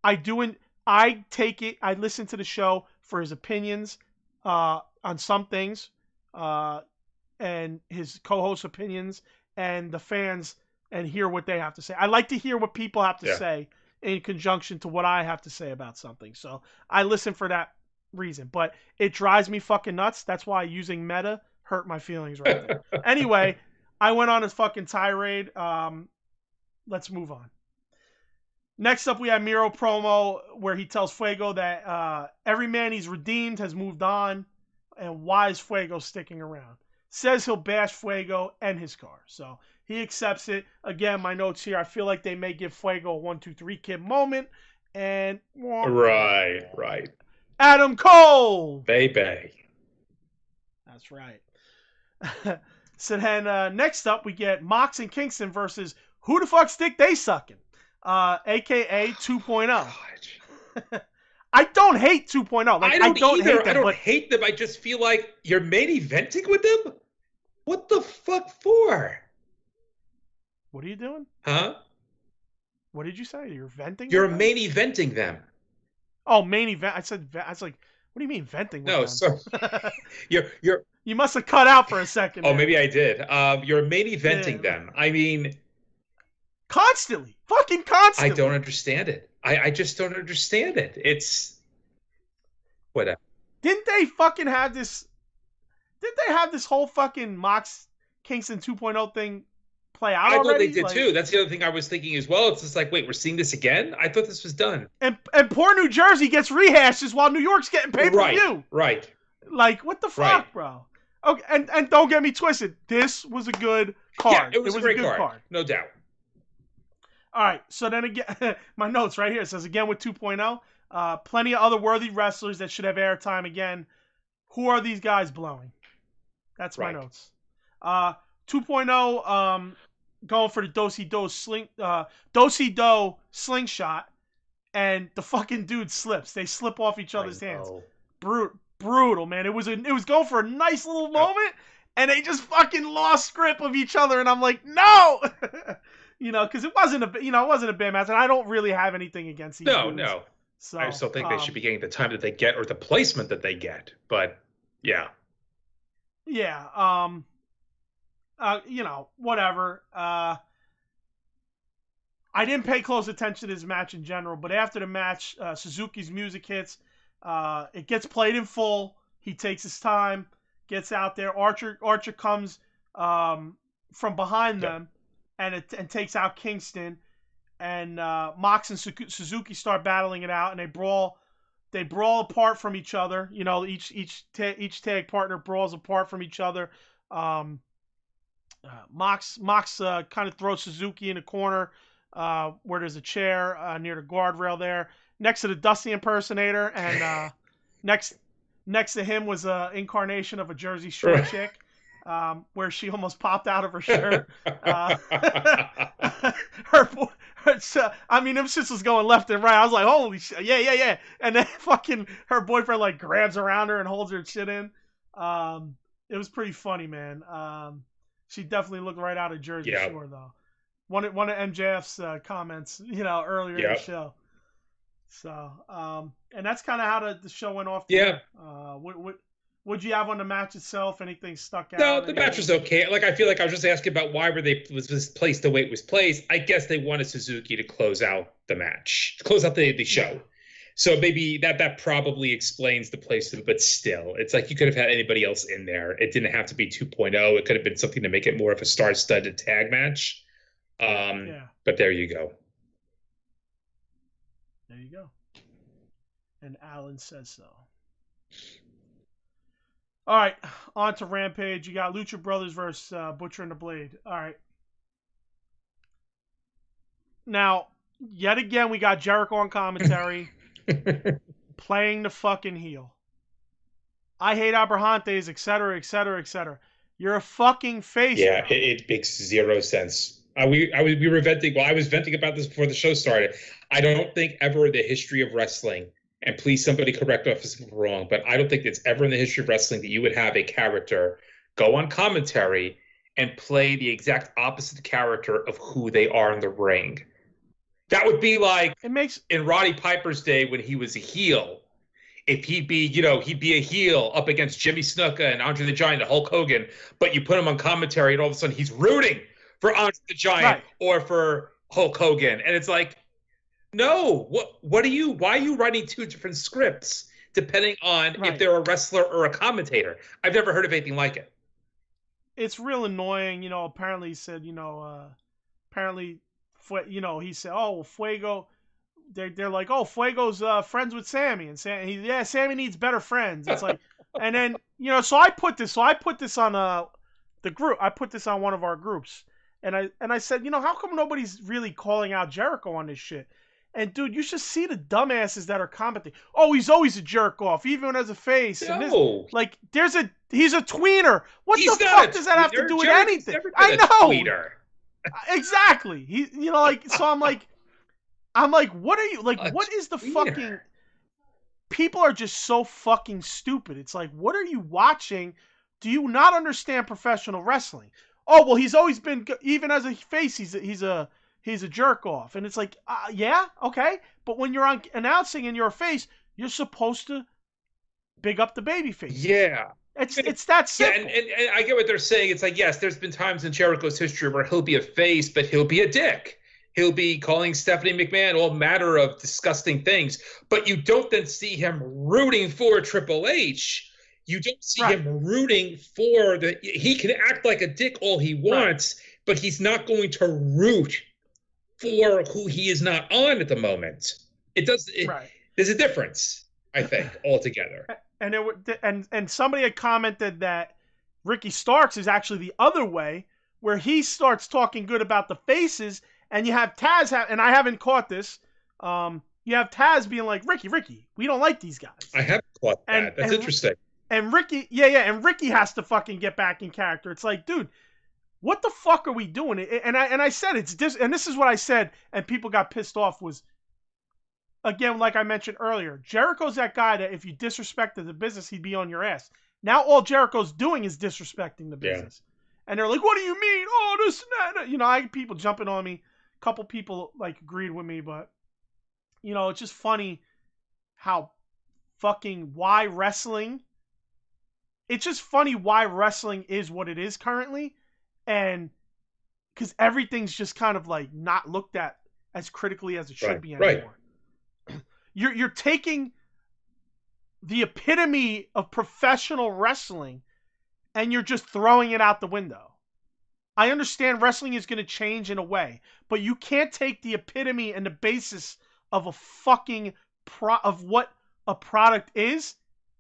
I take it, I listen to the show for his opinions on some things, and his co-host opinions, and the fans, and hear what they have to say. I like to hear what people have to say in conjunction to what I have to say about something. So I listen for that reason, but it drives me fucking nuts. That's why using meta hurt my feelings right there. Anyway, I went on a fucking tirade. Let's move on. Next up, we have Miro promo where he tells Fuego that every man he's redeemed has moved on, and why is Fuego sticking around? Says he'll bash Fuego and his car. So he accepts it. Again, my notes here, I feel like they may give Fuego a 1, 2, 3 kid moment. And Right. Adam Cole. Baby. That's right. So then next up, we get Mox and Kingston versus who the fuck's dick they sucking? AKA 2.0. I don't hate 2.0. Like, I don't either. hate them. I don't hate them. I just feel like you're main eventing with them? What the fuck for? What are you doing? Huh? What did you say? You're venting? You're main eventing them. Oh, main event. I was like, what do you mean venting with them? Sorry. You must have cut out for a second. Oh, maybe I did. You're main eventing them. I mean, constantly. Fucking constantly. I don't understand it. I just don't understand it. It's whatever. Didn't they have this whole fucking Mox Kingston 2.0 thing play out already? I thought they did too. That's the other thing I was thinking as well. It's just like, wait, we're seeing this again? I thought this was done. And poor New Jersey gets rehashes while New York's getting pay-per-view. Right. Like, what the fuck, bro? Okay, and don't get me twisted. This was a good card. Yeah, it was a great card. No doubt. All right, so then again, my notes right here. It says, again with 2.0, plenty of other worthy wrestlers that should have airtime again. Who are these guys blowing? That's my notes. 2.0, going for the do-si-do slingshot, and the fucking dude slips. They slip off each other's hands. Brutal, man. It was going for a nice little moment, and they just fucking lost grip of each other, and I'm like, no! Because it wasn't a bad match, and I don't really have anything against these dudes. No. So, I still think they should be getting the time that they get or the placement that they get, but yeah. Yeah, whatever. I didn't pay close attention to this match in general, but after the match, Suzuki's music hits. It gets played in full. He takes his time, gets out there. Archer comes from behind them and takes out Kingston. And Mox and Suzuki start battling it out, and they brawl apart from each other. Each tag partner brawls apart from each other. Mox kind of throws Suzuki in a corner where there's a chair near the guardrail there, next to the Dusty impersonator, and next to him was an incarnation of a Jersey Shore chick, where she almost popped out of her shirt. Them shits was going left and right. I was like, holy shit, yeah. And then fucking her boyfriend like grabs around her and holds her shit in. It was pretty funny, man. She definitely looked right out of Jersey Shore, though. One of MJF's comments, earlier in the show. So, and that's kind of how the show went off. Yeah. What'd you have on the match itself? Anything stuck out? No, the match was okay. Like, I feel like I was just asking about why was this placed the way it was placed. I guess they wanted Suzuki to close out the match, to close out the show. Yeah. So maybe that probably explains the placement, but still, it's like you could have had anybody else in there. It didn't have to be 2.0. It could have been something to make it more of a star-studded tag match. But there you go. There you go. And Alan says so. All right, on to Rampage. You got Lucha Brothers versus Butcher and the Blade. All right. Now, Yet again, we got Jericho on commentary playing the fucking heel. I hate Abrahantes, etc., etc., etc. You're a fucking face, Yeah, bro. it makes zero sense. We were venting. Well, I was venting about this before the show started. I don't think ever in the history of wrestling, and please somebody correct us if I'm wrong, but I don't think it's ever in the history of wrestling that you would have a character go on commentary and play the exact opposite character of who they are in the ring. That would be like It makes in Roddy Piper's day when he was a heel. If he'd be, he'd be a heel up against Jimmy Snuka and Andre the Giant and Hulk Hogan, but you put him on commentary and all of a sudden he's rooting for Andre the Giant or for Hulk Hogan. And it's like, no, why are you writing two different scripts depending on if they're a wrestler or a commentator? I've never heard of anything like it. It's real annoying, apparently he said, apparently, he said, oh, well, Fuego, they're like, oh, Fuego's friends with Sammy, and Sammy needs better friends. It's like, and then so I put this on the group. I put this on one of our groups, and I said, how come nobody's really calling out Jericho on this shit? And dude, you should see the dumbasses that are commenting. Oh, he's always a jerk off, even as a face. No. And he's a tweener. What the fuck does that have to do with anything? I know. Tweeter. Exactly. So I'm like, what are you like? What is the fucking? People are just so fucking stupid. It's like, what are you watching? Do you not understand professional wrestling? Oh well, he's always been, even as a face, he's a jerk off, and it's like, yeah, okay, but when you're announcing in your face, you're supposed to big up the baby face. Yeah. It's that simple. Yeah, and I get what they're saying. It's like, yes, there's been times in Jericho's history where he'll be a face, but he'll be a dick. He'll be calling Stephanie McMahon all manner of disgusting things, but you don't then see him rooting for Triple H. You don't see him rooting for he can act like a dick all he wants, but he's not going to root for who he is not on at the moment. There's a difference, I think, altogether. And somebody had commented that Ricky Starks is actually the other way, where he starts talking good about the faces, and you have Taz, and I haven't caught this, you have Taz being like, Ricky, we don't like these guys. I haven't caught that. That's interesting. And Ricky, and Ricky has to fucking get back in character. It's like, dude, what the fuck are we doing? And I said and this is what I said, and people got pissed off, was, again, like I mentioned earlier, Jericho's that guy that if you disrespected the business, he'd be on your ass. Now all Jericho's doing is disrespecting the business. Yeah. And they're like, what do you mean? Oh, this and that. I had people jumping on me. A couple people agreed with me, but it's just funny how why wrestling. It's just funny why wrestling is what it is currently, and because everything's just kind of not looked at as critically as it should be anymore. Right. You're taking the epitome of professional wrestling and you're just throwing it out the window. I understand wrestling is going to change in a way, but you can't take the epitome and the basis of a fucking of what a product is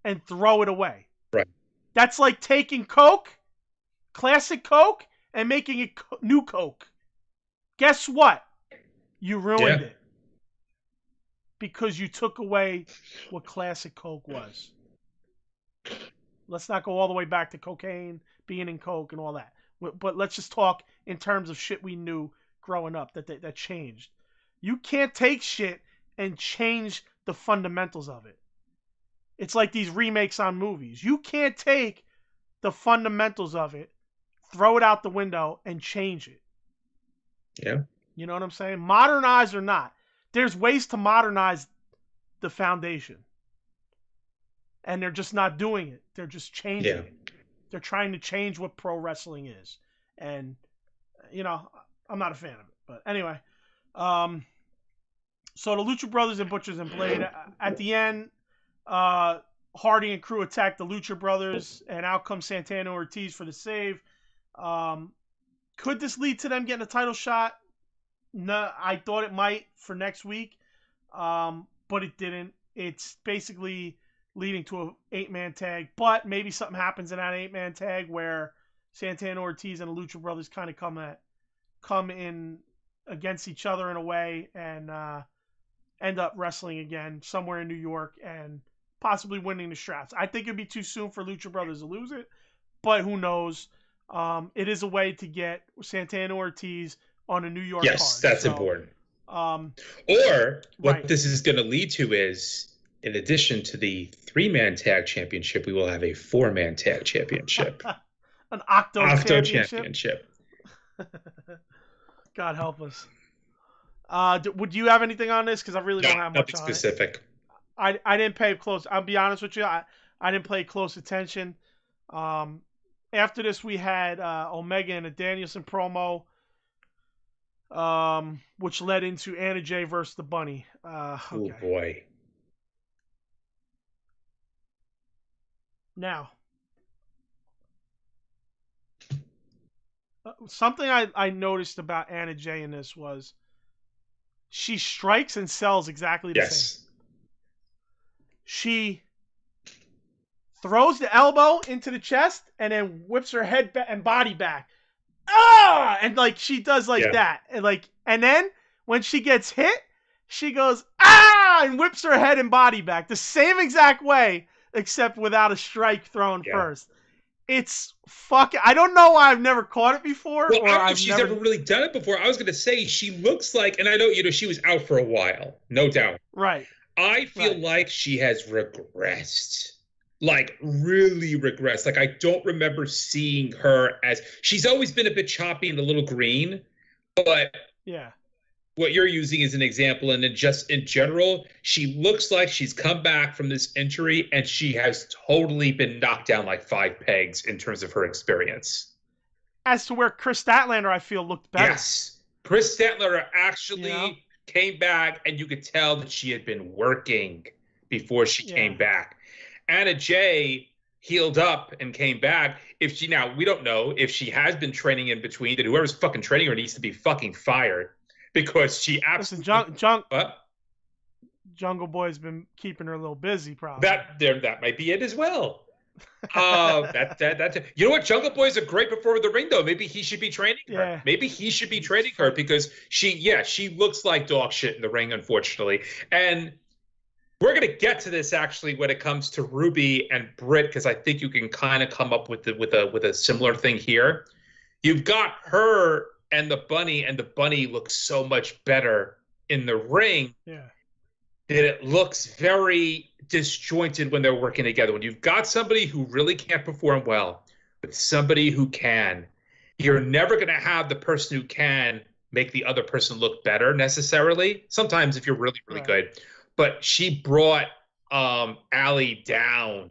and throw it away. Right. That's like taking Coke, classic Coke, and making it new Coke. Guess what? You ruined it. Because you took away what classic Coke was. Let's not go all the way back to cocaine, being in Coke, and all that. But let's just talk in terms of shit we knew growing up that changed. You can't take shit and change the fundamentals of it. It's like these remakes on movies. You can't take the fundamentals of it, throw it out the window, and change it. Yeah. You know what I'm saying? Modernize or not. There's ways to modernize the foundation. And they're just not doing it. They're just changing it. They're trying to change what pro wrestling is. And, I'm not a fan of it. But anyway. So the Lucha Brothers and Butchers and Blade, at the end, Hardy and crew attack the Lucha Brothers, and out comes Santana and Ortiz for the save. Could this lead to them getting a title shot? No, I thought it might for next week, but it didn't. It's basically leading to an 8-man tag, but maybe something happens in that 8-man tag where Santana Ortiz and the Lucha Brothers kind of come in against each other in a way and end up wrestling again somewhere in New York and possibly winning the straps. I think it'd be too soon for Lucha Brothers to lose it, but who knows? It is a way to get Santana Ortiz on a New York card. Yes, that's important. Or what this is going to lead to is, in addition to the 3-man tag championship, we will have a 4-man tag championship. An Octo championship. God help us. Would you have anything on this? Because I really don't have much on specific. I didn't pay close. I'll be honest with you. I didn't pay close attention. After this, we had Omega and a Danielson promo, which led into Anna Jay versus the Bunny. Okay. Oh boy. Now, something I noticed about Anna Jay in this was she strikes and sells exactly the same. She throws the elbow into the chest and then whips her head and body back. Ah! And like she does that. And then when she gets hit, she goes, ah! And whips her head and body back the same exact way, except without a strike thrown first. It's fucking. I don't know why I've never caught it before. Well, I don't know if she's never really done it before. I was going to say she looks like, and I know she was out for a while, no doubt. Right. I feel like she has regressed. Like really regressed. Like I don't remember seeing her as, she's always been a bit choppy and a little green, but what you're using as an example, and then just in general, she looks like she's come back from this injury and she has totally been knocked down like 5 pegs in terms of her experience. As to where Chris Statlander, I feel, looked better. Yes. Chris Statlander actually came back and you could tell that she had been working before she came back. Anna Jay healed up and came back. Now, we don't know if she has been training in between, that whoever's fucking training her needs to be fucking fired. Because she absolutely... Jungle Boy's been keeping her a little busy, probably. That might be it as well. You know what? Jungle Boy's a great performer in the ring, though. Maybe he should be training her. Maybe he should be training her because she looks like dog shit in the ring, unfortunately. And we're going to get to this, actually, when it comes to Ruby and Britt, because I think you can kind of come up with a similar thing here. You've got her and the bunny looks so much better in the ring that it looks very disjointed when they're working together. When you've got somebody who really can't perform well, but somebody who can, you're never going to have the person who can make the other person look better necessarily. Sometimes if you're really, really good. But she brought Allie down,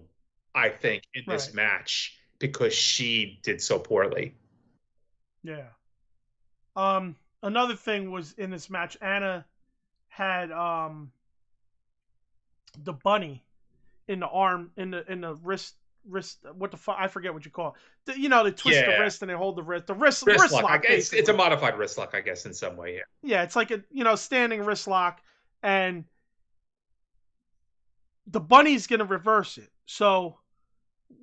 I think, in this match because she did so poorly. Yeah. Another thing was in this match, Anna had the bunny in the arm, in the wrist. What the fuck? I forget what you call it. They twist the wrist and they hold the wrist. The wrist lock. It's a modified wrist lock, I guess, in some way. Yeah, it's like a standing wrist lock, and the bunny's gonna reverse it. So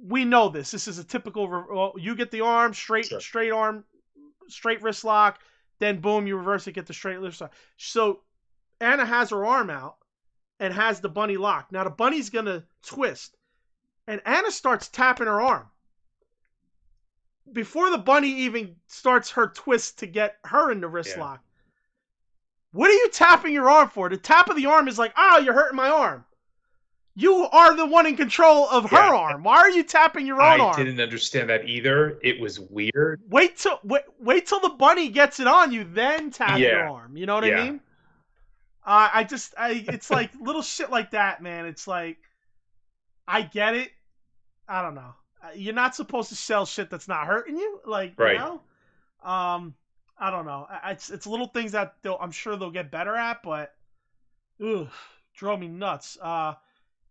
we know this. This is a typical. You get the arm straight arm, straight wrist lock. Then boom, you reverse it, get the straight wrist lock. So Anna has her arm out and has the bunny locked. Now the bunny's gonna twist, and Anna starts tapping her arm before the bunny even starts her twist to get her in the wrist lock. What are you tapping your arm for? The tap of the arm is like, oh, you're hurting my arm. You are the one in control of her arm. Why are you tapping your own arm? I didn't understand that either. It was weird. Wait till the bunny gets it on you, then tap your arm. You know what I mean? It's like little shit like that, man. It's like, I get it. I don't know. You're not supposed to sell shit that's not hurting you. Like, you know? I don't know. It's little things that I'm sure they'll get better at, but drove me nuts.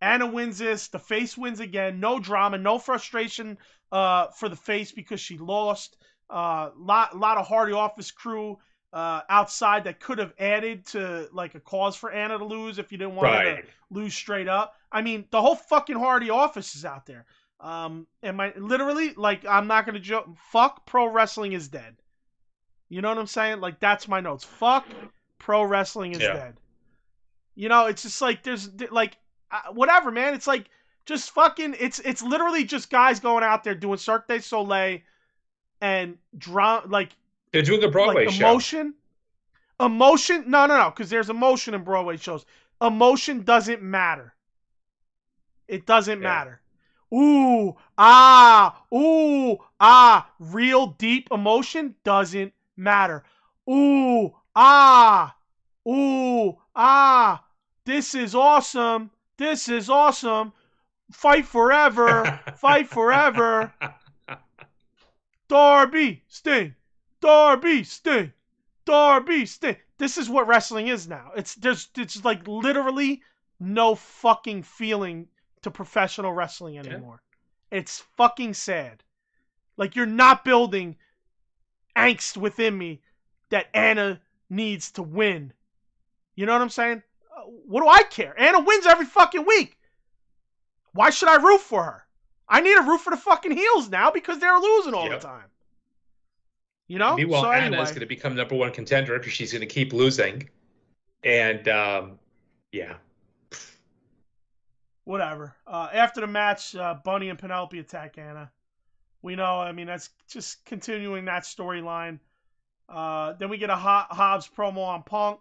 Anna wins this. The face wins again. No drama, no frustration for the face because she lost. Lot of Hardy Office crew outside that could have added to like a cause for Anna to lose if you didn't want her to lose straight up. I mean, the whole fucking Hardy Office is out there. I'm not gonna joke. Fuck, pro wrestling is dead. You know what I'm saying? Like, that's my notes. Fuck pro wrestling is dead. You know, it's just like there's like whatever, man. It's like just fucking. It's literally just guys going out there doing Cirque du Soleil and like they're doing a Broadway show. Emotion. No. Because there's emotion in Broadway shows. Emotion doesn't matter. It doesn't matter. Ooh, ah. Real deep emotion doesn't matter. Ooh, ah. This is awesome. Fight forever. Darby, Sting. This is what wrestling is now. It's like literally no fucking feeling to professional wrestling anymore. It's fucking sad. Like, you're not building angst within me that Anna needs to win. You know what I'm saying? What do I care? Anna wins every fucking week. Why should I root for her? I need to root for the fucking heels now because they're losing all the time. You know? Meanwhile, Anna is going to become number one contender because she's going to keep losing. And, whatever. After the match, Bunny and Penelope attack Anna. We know, I mean, that's just continuing that storyline. Then we get a Hobbs promo on Punk.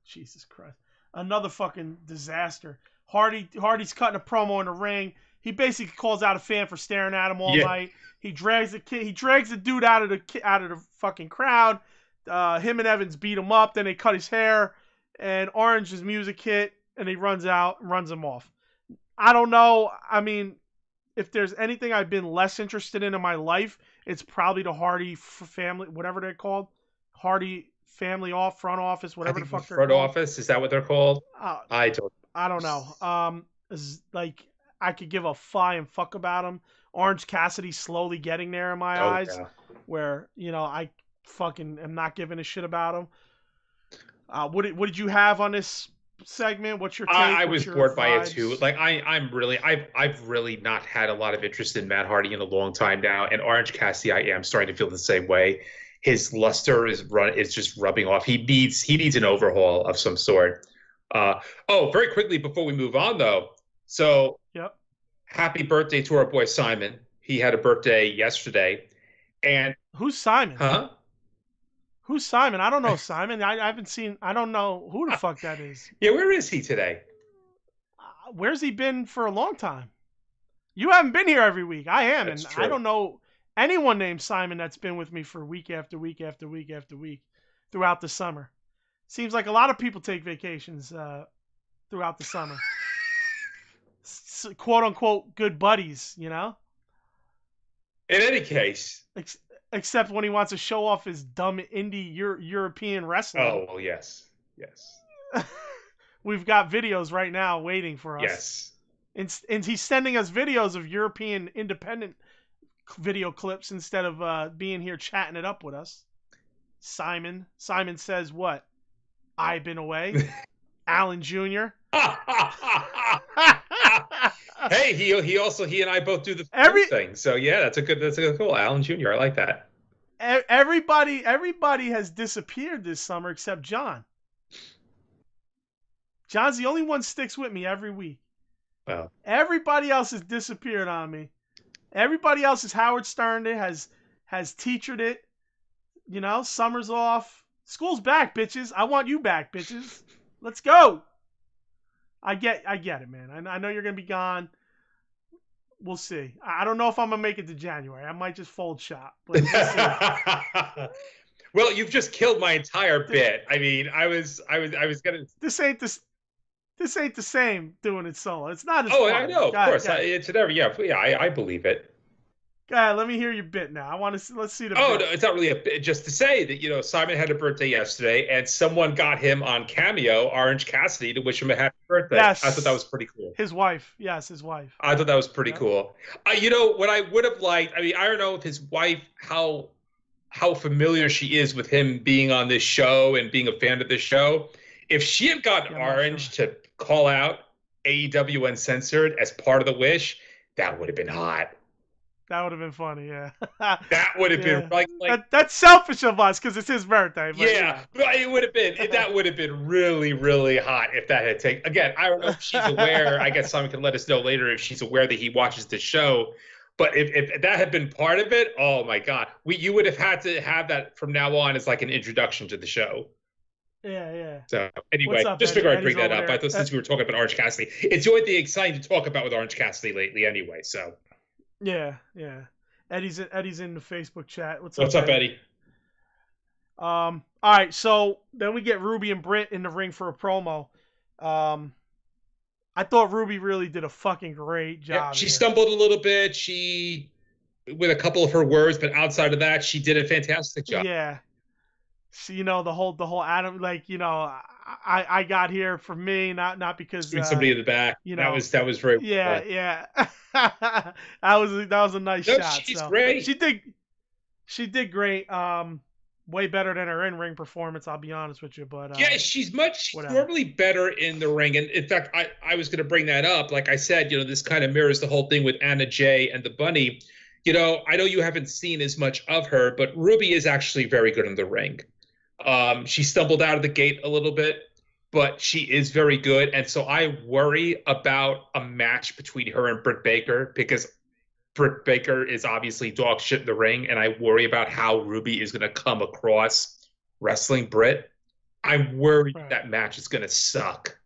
Jesus Christ. Another fucking disaster. Hardy's cutting a promo in the ring. He basically calls out a fan for staring at him all night. He drags the dude out of the fucking crowd. Him and Evans beat him up. Then they cut his hair. And Orange's music hit. And he runs out and runs him off. I don't know. I mean, if there's anything I've been less interested in my life, it's probably the Hardy family, whatever they're called. Hardy family front office, whatever the fuck they're called. Front office, is that what they're called? I don't know. Like, I could give a flying fuck about them. Orange Cassidy slowly getting there in my eyes, where, you know, I fucking am not giving a shit about him. What did you have on this segment? What's your take? I was bored by it too. Like, I've really not had a lot of interest in Matt Hardy in a long time now, and Orange Cassidy, I am starting to feel the same way. His luster is just rubbing off. He needs an overhaul of some sort. Very quickly before we move on though. So, happy birthday to our boy Simon. He had a birthday yesterday. And who's Simon? Huh? Who's Simon? I don't know Simon. I don't know who the fuck that is. Yeah, where is he today? Where's he been for a long time? You haven't been here every week. I am, and I don't know anyone named Simon that's been with me for week after week after week after week throughout the summer. Seems like a lot of people take vacations throughout the summer. Quote unquote good buddies, you know? In any case. Except when he wants to show off his dumb indie European wrestling. Oh, well, yes. We've got videos right now waiting for us. Yes. And he's sending us videos of European independent video clips instead of being here chatting it up with us. Simon says what? I've been away. Alan Jr. Hey, he and I both do the same thing. So yeah, that's a good cool. Alan Jr. I like that. Everybody has disappeared this summer except John. John's the only one sticks with me every week. Wow. Everybody else has disappeared on me. Everybody else is Howard Stern it, has teachered it. You know, summer's off. School's back, bitches. I want you back, bitches. Let's go. I get it, man. I know you're gonna be gone. We'll see. I don't know if I'm gonna make it to January. I might just fold shop. But we'll see. Well, you've just killed my entire bit. I mean, I was gonna. This ain't the same doing it solo. It's not as fun. I know, of course. It's never. Yeah, I believe it. Go ahead, let me hear your bit now. Let's see the bit. No, it's not really a bit. Just to say that, you know, Simon had a birthday yesterday, and someone got him on Cameo, Orange Cassidy, to wish him a happy birthday. Yes. I thought that was pretty cool. His wife. Yes, his wife. I thought that was pretty cool. You know, what I would have liked, I mean, I don't know if his wife, how familiar she is with him being on this show and being a fan of this show. If she had gotten Orange to call out AEW Uncensored as part of the wish, that would have been hot. That would have been funny, yeah. That would have been like that's selfish of us because it's his birthday. But, yeah, it would have been that would have been really, really hot if that had taken. Again, I don't know if she's aware. I guess someone can let us know later if she's aware that he watches the show. But if that had been part of it, oh my God, you would have had to have that from now on as like an introduction to the show. Yeah. So anyway, just figured I'd bring that up. I thought since we were talking about Orange Cassidy, it's the only thing exciting to talk about with Orange Cassidy lately, anyway. So yeah. Eddie's in the Facebook chat. What's up, Eddie? All right, so then we get Ruby and Britt in the ring for a promo. I thought Ruby really did a fucking great job. Yeah, she stumbled a little bit. With a couple of her words, but outside of that, she did a fantastic job. Yeah. So, the whole Adam, I got here for me, not because somebody in the back. That was very yeah. that was a nice shot. She's great. She did great. Way better than her in-ring performance, I'll be honest with you. But yeah, she's normally better in the ring. And in fact, I was going to bring that up. Like I said, this kind of mirrors the whole thing with Anna Jay and the Bunny. I know you haven't seen as much of her, but Ruby is actually very good in the ring. She stumbled out of the gate a little bit, but she is very good. And so I worry about a match between her and Britt Baker because Britt Baker is obviously dog shit in the ring, and I worry about how Ruby is going to come across wrestling Britt. I'm worried that match is going to suck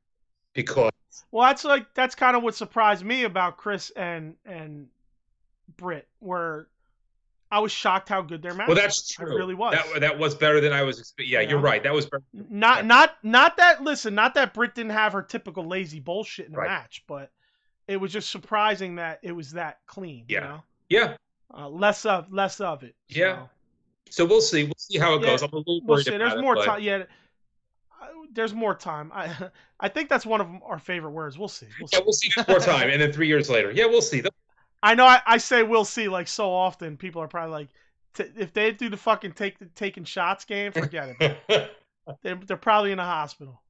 because. Well, that's kind of what surprised me about Chris and Britt, where I was shocked how good their match. Well, that's true. I really was. That was better than I was expecting. Yeah, you're right. That was better. Not that. Listen, not that Britt didn't have her typical lazy bullshit in the match, but. It was just surprising that it was that clean. Yeah. Less of it. So. Yeah. So we'll see. We'll see how it goes. I'm a little worried about There's more time. Yeah. There's more time. I think that's one of our favorite words. We'll see. We'll see. There's more time, and then 3 years later, we'll see. I know. I say we'll see like so often. People are probably like, if they do the fucking taking shots game, forget it. They're probably in the hospital.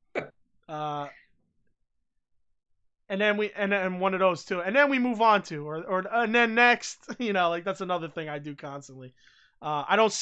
And then one of those two, and then we move on to, and then next, that's another thing I do constantly. I don't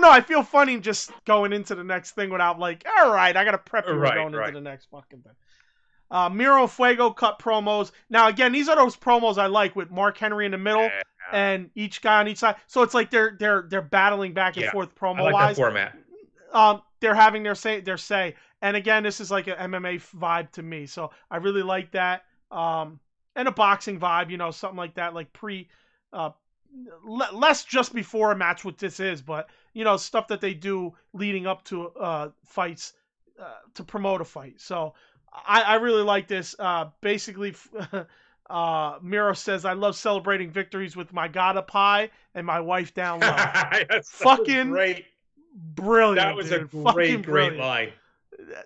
know. I feel funny just going into the next thing without all right, I gotta prep you going into the next fucking thing. Miro and Fuego cut promos. Now again, these are those promos I like with Mark Henry in the middle and each guy on each side. So it's like they're battling back and forth promo wise. That format. They're having their say. And again, this is like an MMA vibe to me. So I really like that. And a boxing vibe, something like that, like less just before a match, what this is, but, stuff that they do leading up to fights to promote a fight. So I really like this. Basically, Miro says, I love celebrating victories with my Gata pie and my wife down low. Fucking great. Brilliant. That was dude. a great line.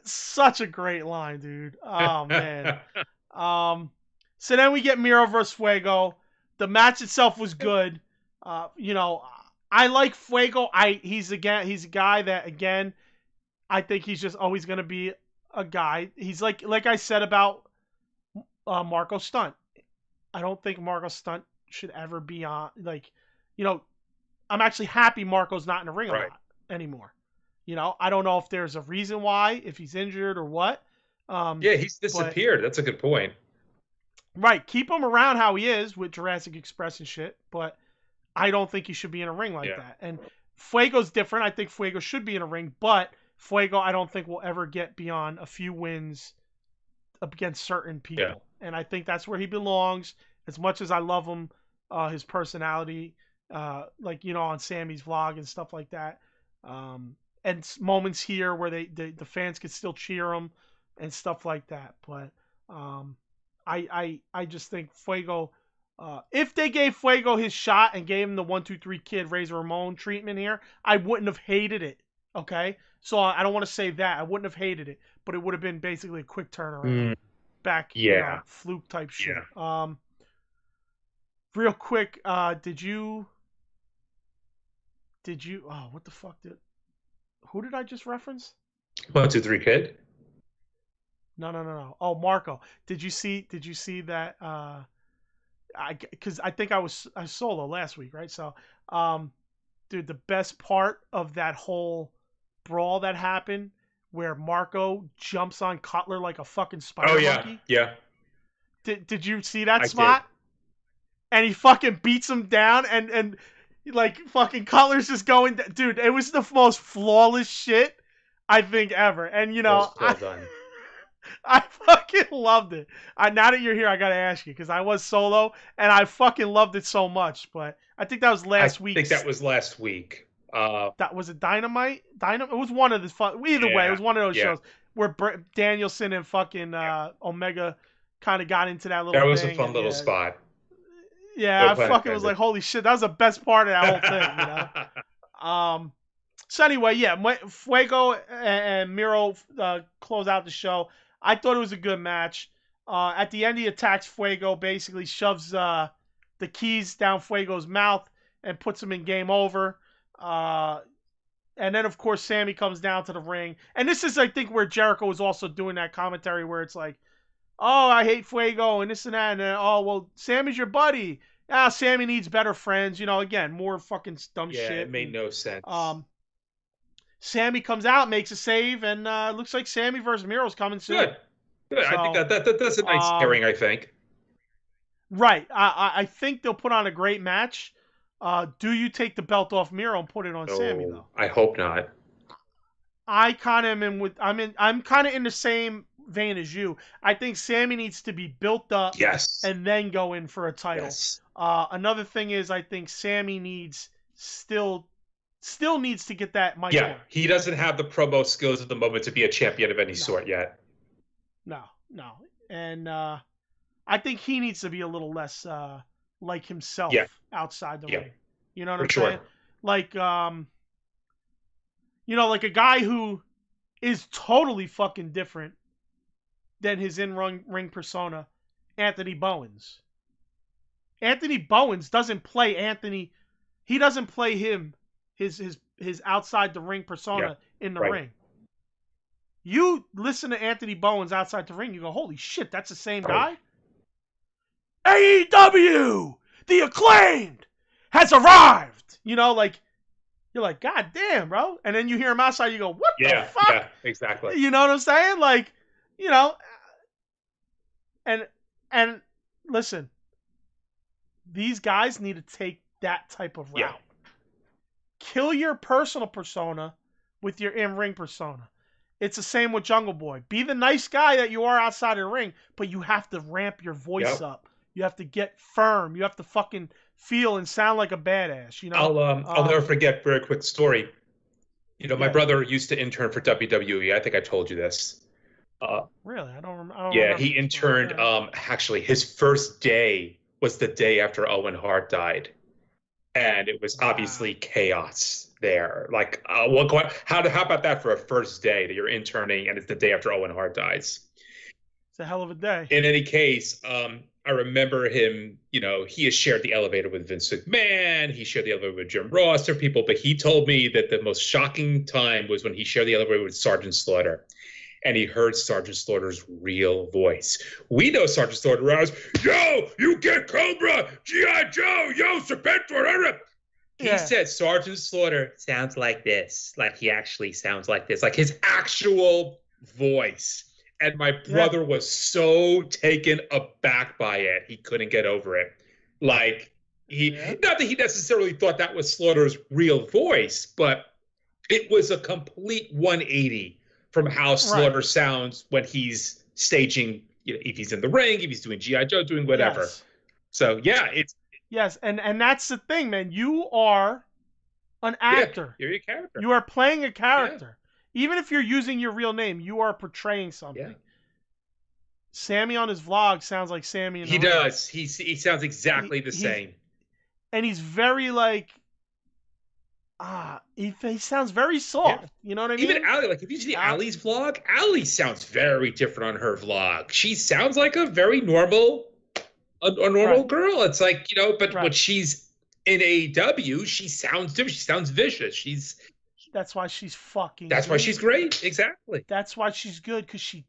Such a great line, dude. Oh man. So then we get Miro versus Fuego. The match itself was good. I like Fuego. He's a guy that again, I think he's just always gonna be a guy. He's like I said about Marco Stunt. I don't think Marco Stunt should ever be on I'm actually happy Marco's not in the ring a lot anymore. I don't know if there's a reason why, if he's injured or what. He's disappeared. That's a good point. Right. Keep him around how he is with Jurassic Express and shit, but I don't think he should be in a ring like that. And Fuego's different. I think Fuego should be in a ring, but Fuego I don't think will ever get beyond a few wins against certain people. Yeah. And I think that's where he belongs. As much as I love him, his personality, on Sammy's vlog and stuff like that. And moments here where the fans could still cheer him and stuff like that. But I just think Fuego, if they gave Fuego his shot and gave him the 1, 2, 3 Kid Razor Ramon treatment here, I wouldn't have hated it. Okay, so I don't want to say that I wouldn't have hated it, but it would have been basically a quick turnaround back, fluke type shit. Yeah. Real quick, did you? Oh, what the fuck who did I just reference? 1, 2, 3 Kid. No. Oh, Marco. Did you see that? because I think I solo last week, right? So, dude, the best part of that whole brawl that happened, where Marco jumps on Cutler like a fucking spider monkey. Yeah. Did you see that I spot? did. And he fucking beats him down, and like fucking Cutler's just going, dude. It was the most flawless shit I think ever. And Well done. I fucking loved it. Now that you're here, I gotta ask you because I was solo and I fucking loved it so much. But I think that was last week. I think that was last week. That was it. Dynamite. It was one of the either way. It was one of those shows where Danielson and fucking Omega kind of got into that little. That was thing a fun little spot. Yeah, I fucking was like, holy shit, that was the best part of that whole thing, you know. So anyway, yeah, Fuego and Miro close out the show. I thought it was a good match. At the end, he attacks Fuego, basically shoves the keys down Fuego's mouth and puts him in game over. And then, of course, Sammy comes down to the ring. And this is, I think, where Jericho was also doing that commentary where it's like, oh, I hate Fuego and this and that. And then, oh, well, Sammy's your buddy. Sammy needs better friends. You know, again, more fucking dumb shit. Yeah, it made no sense. Sammy comes out, makes a save, and looks like Sammy versus Miro's coming soon. Good. So, I think that's a nice pairing, I think. Right. I think they'll put on a great match. Do you take the belt off Miro and put it on Sammy, though? I hope not. I'm kind of in the same vein as you. I think Sammy needs to be built up and then go in for a title. Yes. Another thing is I think Sammy needs still needs to get that mic. Yeah, he doesn't have the promo skills at the moment to be a champion of any sort yet. No. And I think he needs to be a little less like himself outside the ring. You know what I'm saying? Like like a guy who is totally fucking different than his in-ring persona, Anthony Bowens. Anthony Bowens doesn't play Anthony. He doesn't play him, his outside the ring persona in the ring. You listen to Anthony Bowens outside the ring, you go, holy shit, that's the same guy? AEW, the Acclaimed, has arrived! You know, like, you're like, God damn, bro. And then you hear him outside, you go, what the fuck? Yeah, exactly. You know what I'm saying? Like, you know, and listen, these guys need to take that type of route. Yeah. Kill your personal persona with your in-ring persona. It's the same with Jungle Boy. Be the nice guy that you are outside of the ring, but you have to ramp your voice up. You have to get firm. You have to fucking feel and sound like a badass. You know. I'll never forget. Very quick story. You know, my brother used to intern for WWE. I think I told you this. Really? I don't remember. Yeah, he interned. Actually, his first day was the day after Owen Hart died, and it was obviously chaos there. Like, how about that for a first day that you're interning, and it's the day after Owen Hart dies? It's a hell of a day. In any case, I remember him. You know, he has shared the elevator with Vince McMahon. He shared the elevator with Jim Ross or people, but he told me that the most shocking time was when he shared the elevator with Sergeant Slaughter. And he heard Sergeant Slaughter's real voice. We know Sergeant Slaughter as, yo, you get Cobra, G.I. Joe, yo, Serpentor. He said Sergeant Slaughter sounds like this. Like, he actually sounds like this. Like, his actual voice. And my brother was so taken aback by it, he couldn't get over it. Like, not that he necessarily thought that was Slaughter's real voice, but it was a complete 180 from how Slaughter sounds when he's staging, you know, if he's in the ring, if he's doing G.I. Joe, doing whatever. Yes. So, yeah, it's... Yes, and that's the thing, man. You are an actor. You're a character. You are playing a character. Yeah. Even if you're using your real name, you are portraying something. Yeah. Sammy on his vlog sounds like Sammy in the ring. He does. He sounds exactly the same. And he's very, like... he sounds very soft. Yeah. You know what I mean? Even Allie, like if you see Allie's vlog, Allie sounds very different on her vlog. She sounds like a very normal, girl. It's like, you know, but when she's in AEW, she sounds different. She sounds vicious. That's why she's fucking. That's why she's great. Exactly. That's why she's good, because she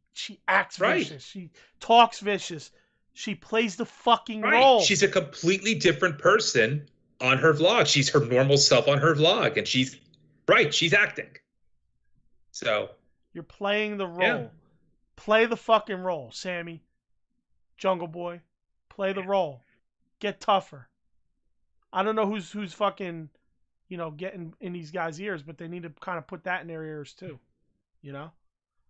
acts vicious. She talks vicious. She plays the fucking Right. role. She's a completely different person on her vlog. She's her normal self on her vlog, and she's acting. So you're playing the role. Yeah. Play the fucking role, Sammy. Jungle Boy. Play the role. Get tougher. I don't know who's fucking, getting in these guys' ears, but they need to kind of put that in their ears too.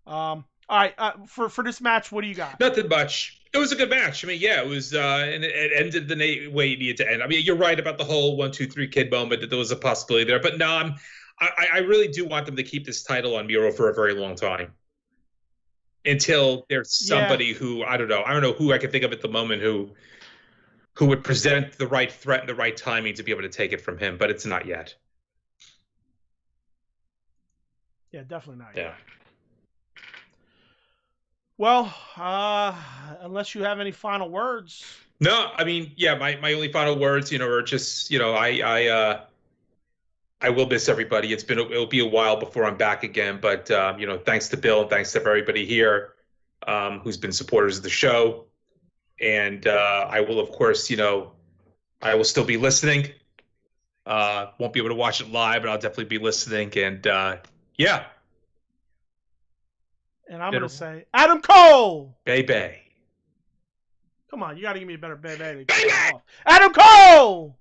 All right. For this match, what do you got? Nothing much. It was a good match. I mean, yeah, it was, and it ended the way it needed to end. I mean, you're right about the whole 1, 2, 3 kid moment, that there was a possibility there. But no, I really do want them to keep this title on Miro for a very long time, until there's somebody who I don't know who I can think of at the moment who would present the right threat and the right timing to be able to take it from him. But it's not yet. Yeah, definitely not yet. Yeah. Well, unless you have any final words. No, I mean, yeah, my only final words, are just, I will miss everybody. It'll be a while before I'm back again, but thanks to Bill, thanks to everybody here who's been supporters of the show, and I will, of course, I will still be listening. Won't be able to watch it live, but I'll definitely be listening, and yeah. And I'm going to say, Adam Cole! Baby. Come on, you got to give me a better baby. Adam Cole!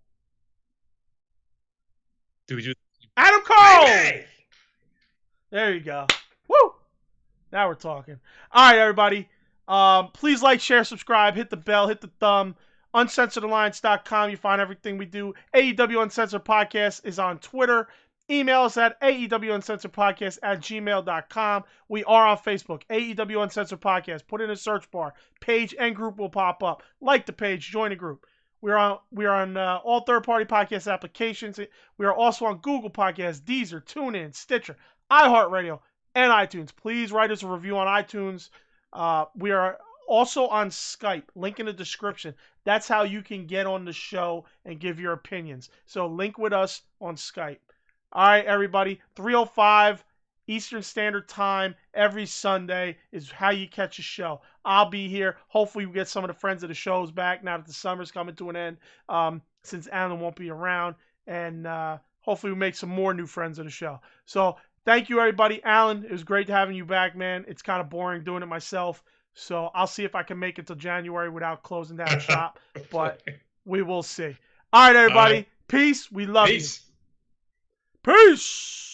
Do we do Adam Cole! Baby! There you go. Woo! Now we're talking. All right, everybody. Please like, share, subscribe, hit the bell, hit the thumb. UncensoredAlliance.com. You find everything we do. AEW Uncensored Podcast is on Twitter. Email us at AEWUncensoredPodcast@gmail.com. We are on Facebook, AEW Uncensored Podcast. Put in a search bar. Page and group will pop up. Like the page, join the group. We are on all third-party podcast applications. We are also on Google Podcasts, Deezer, TuneIn, Stitcher, iHeart Radio, and iTunes. Please write us a review on iTunes. We are also on Skype. Link in the description. That's how you can get on the show and give your opinions. So link with us on Skype. All right, everybody. 3:05 Eastern Standard Time every Sunday is how you catch a show. I'll be here. Hopefully, we get some of the friends of the shows back now that the summer's coming to an end, since Alan won't be around. And hopefully, we make some more new friends of the show. So thank you, everybody. Alan, it was great having you back, man. It's kind of boring doing it myself. So I'll see if I can make it till January without closing down shop. But we will see. All right, everybody. All right. Peace. We love you. Peace.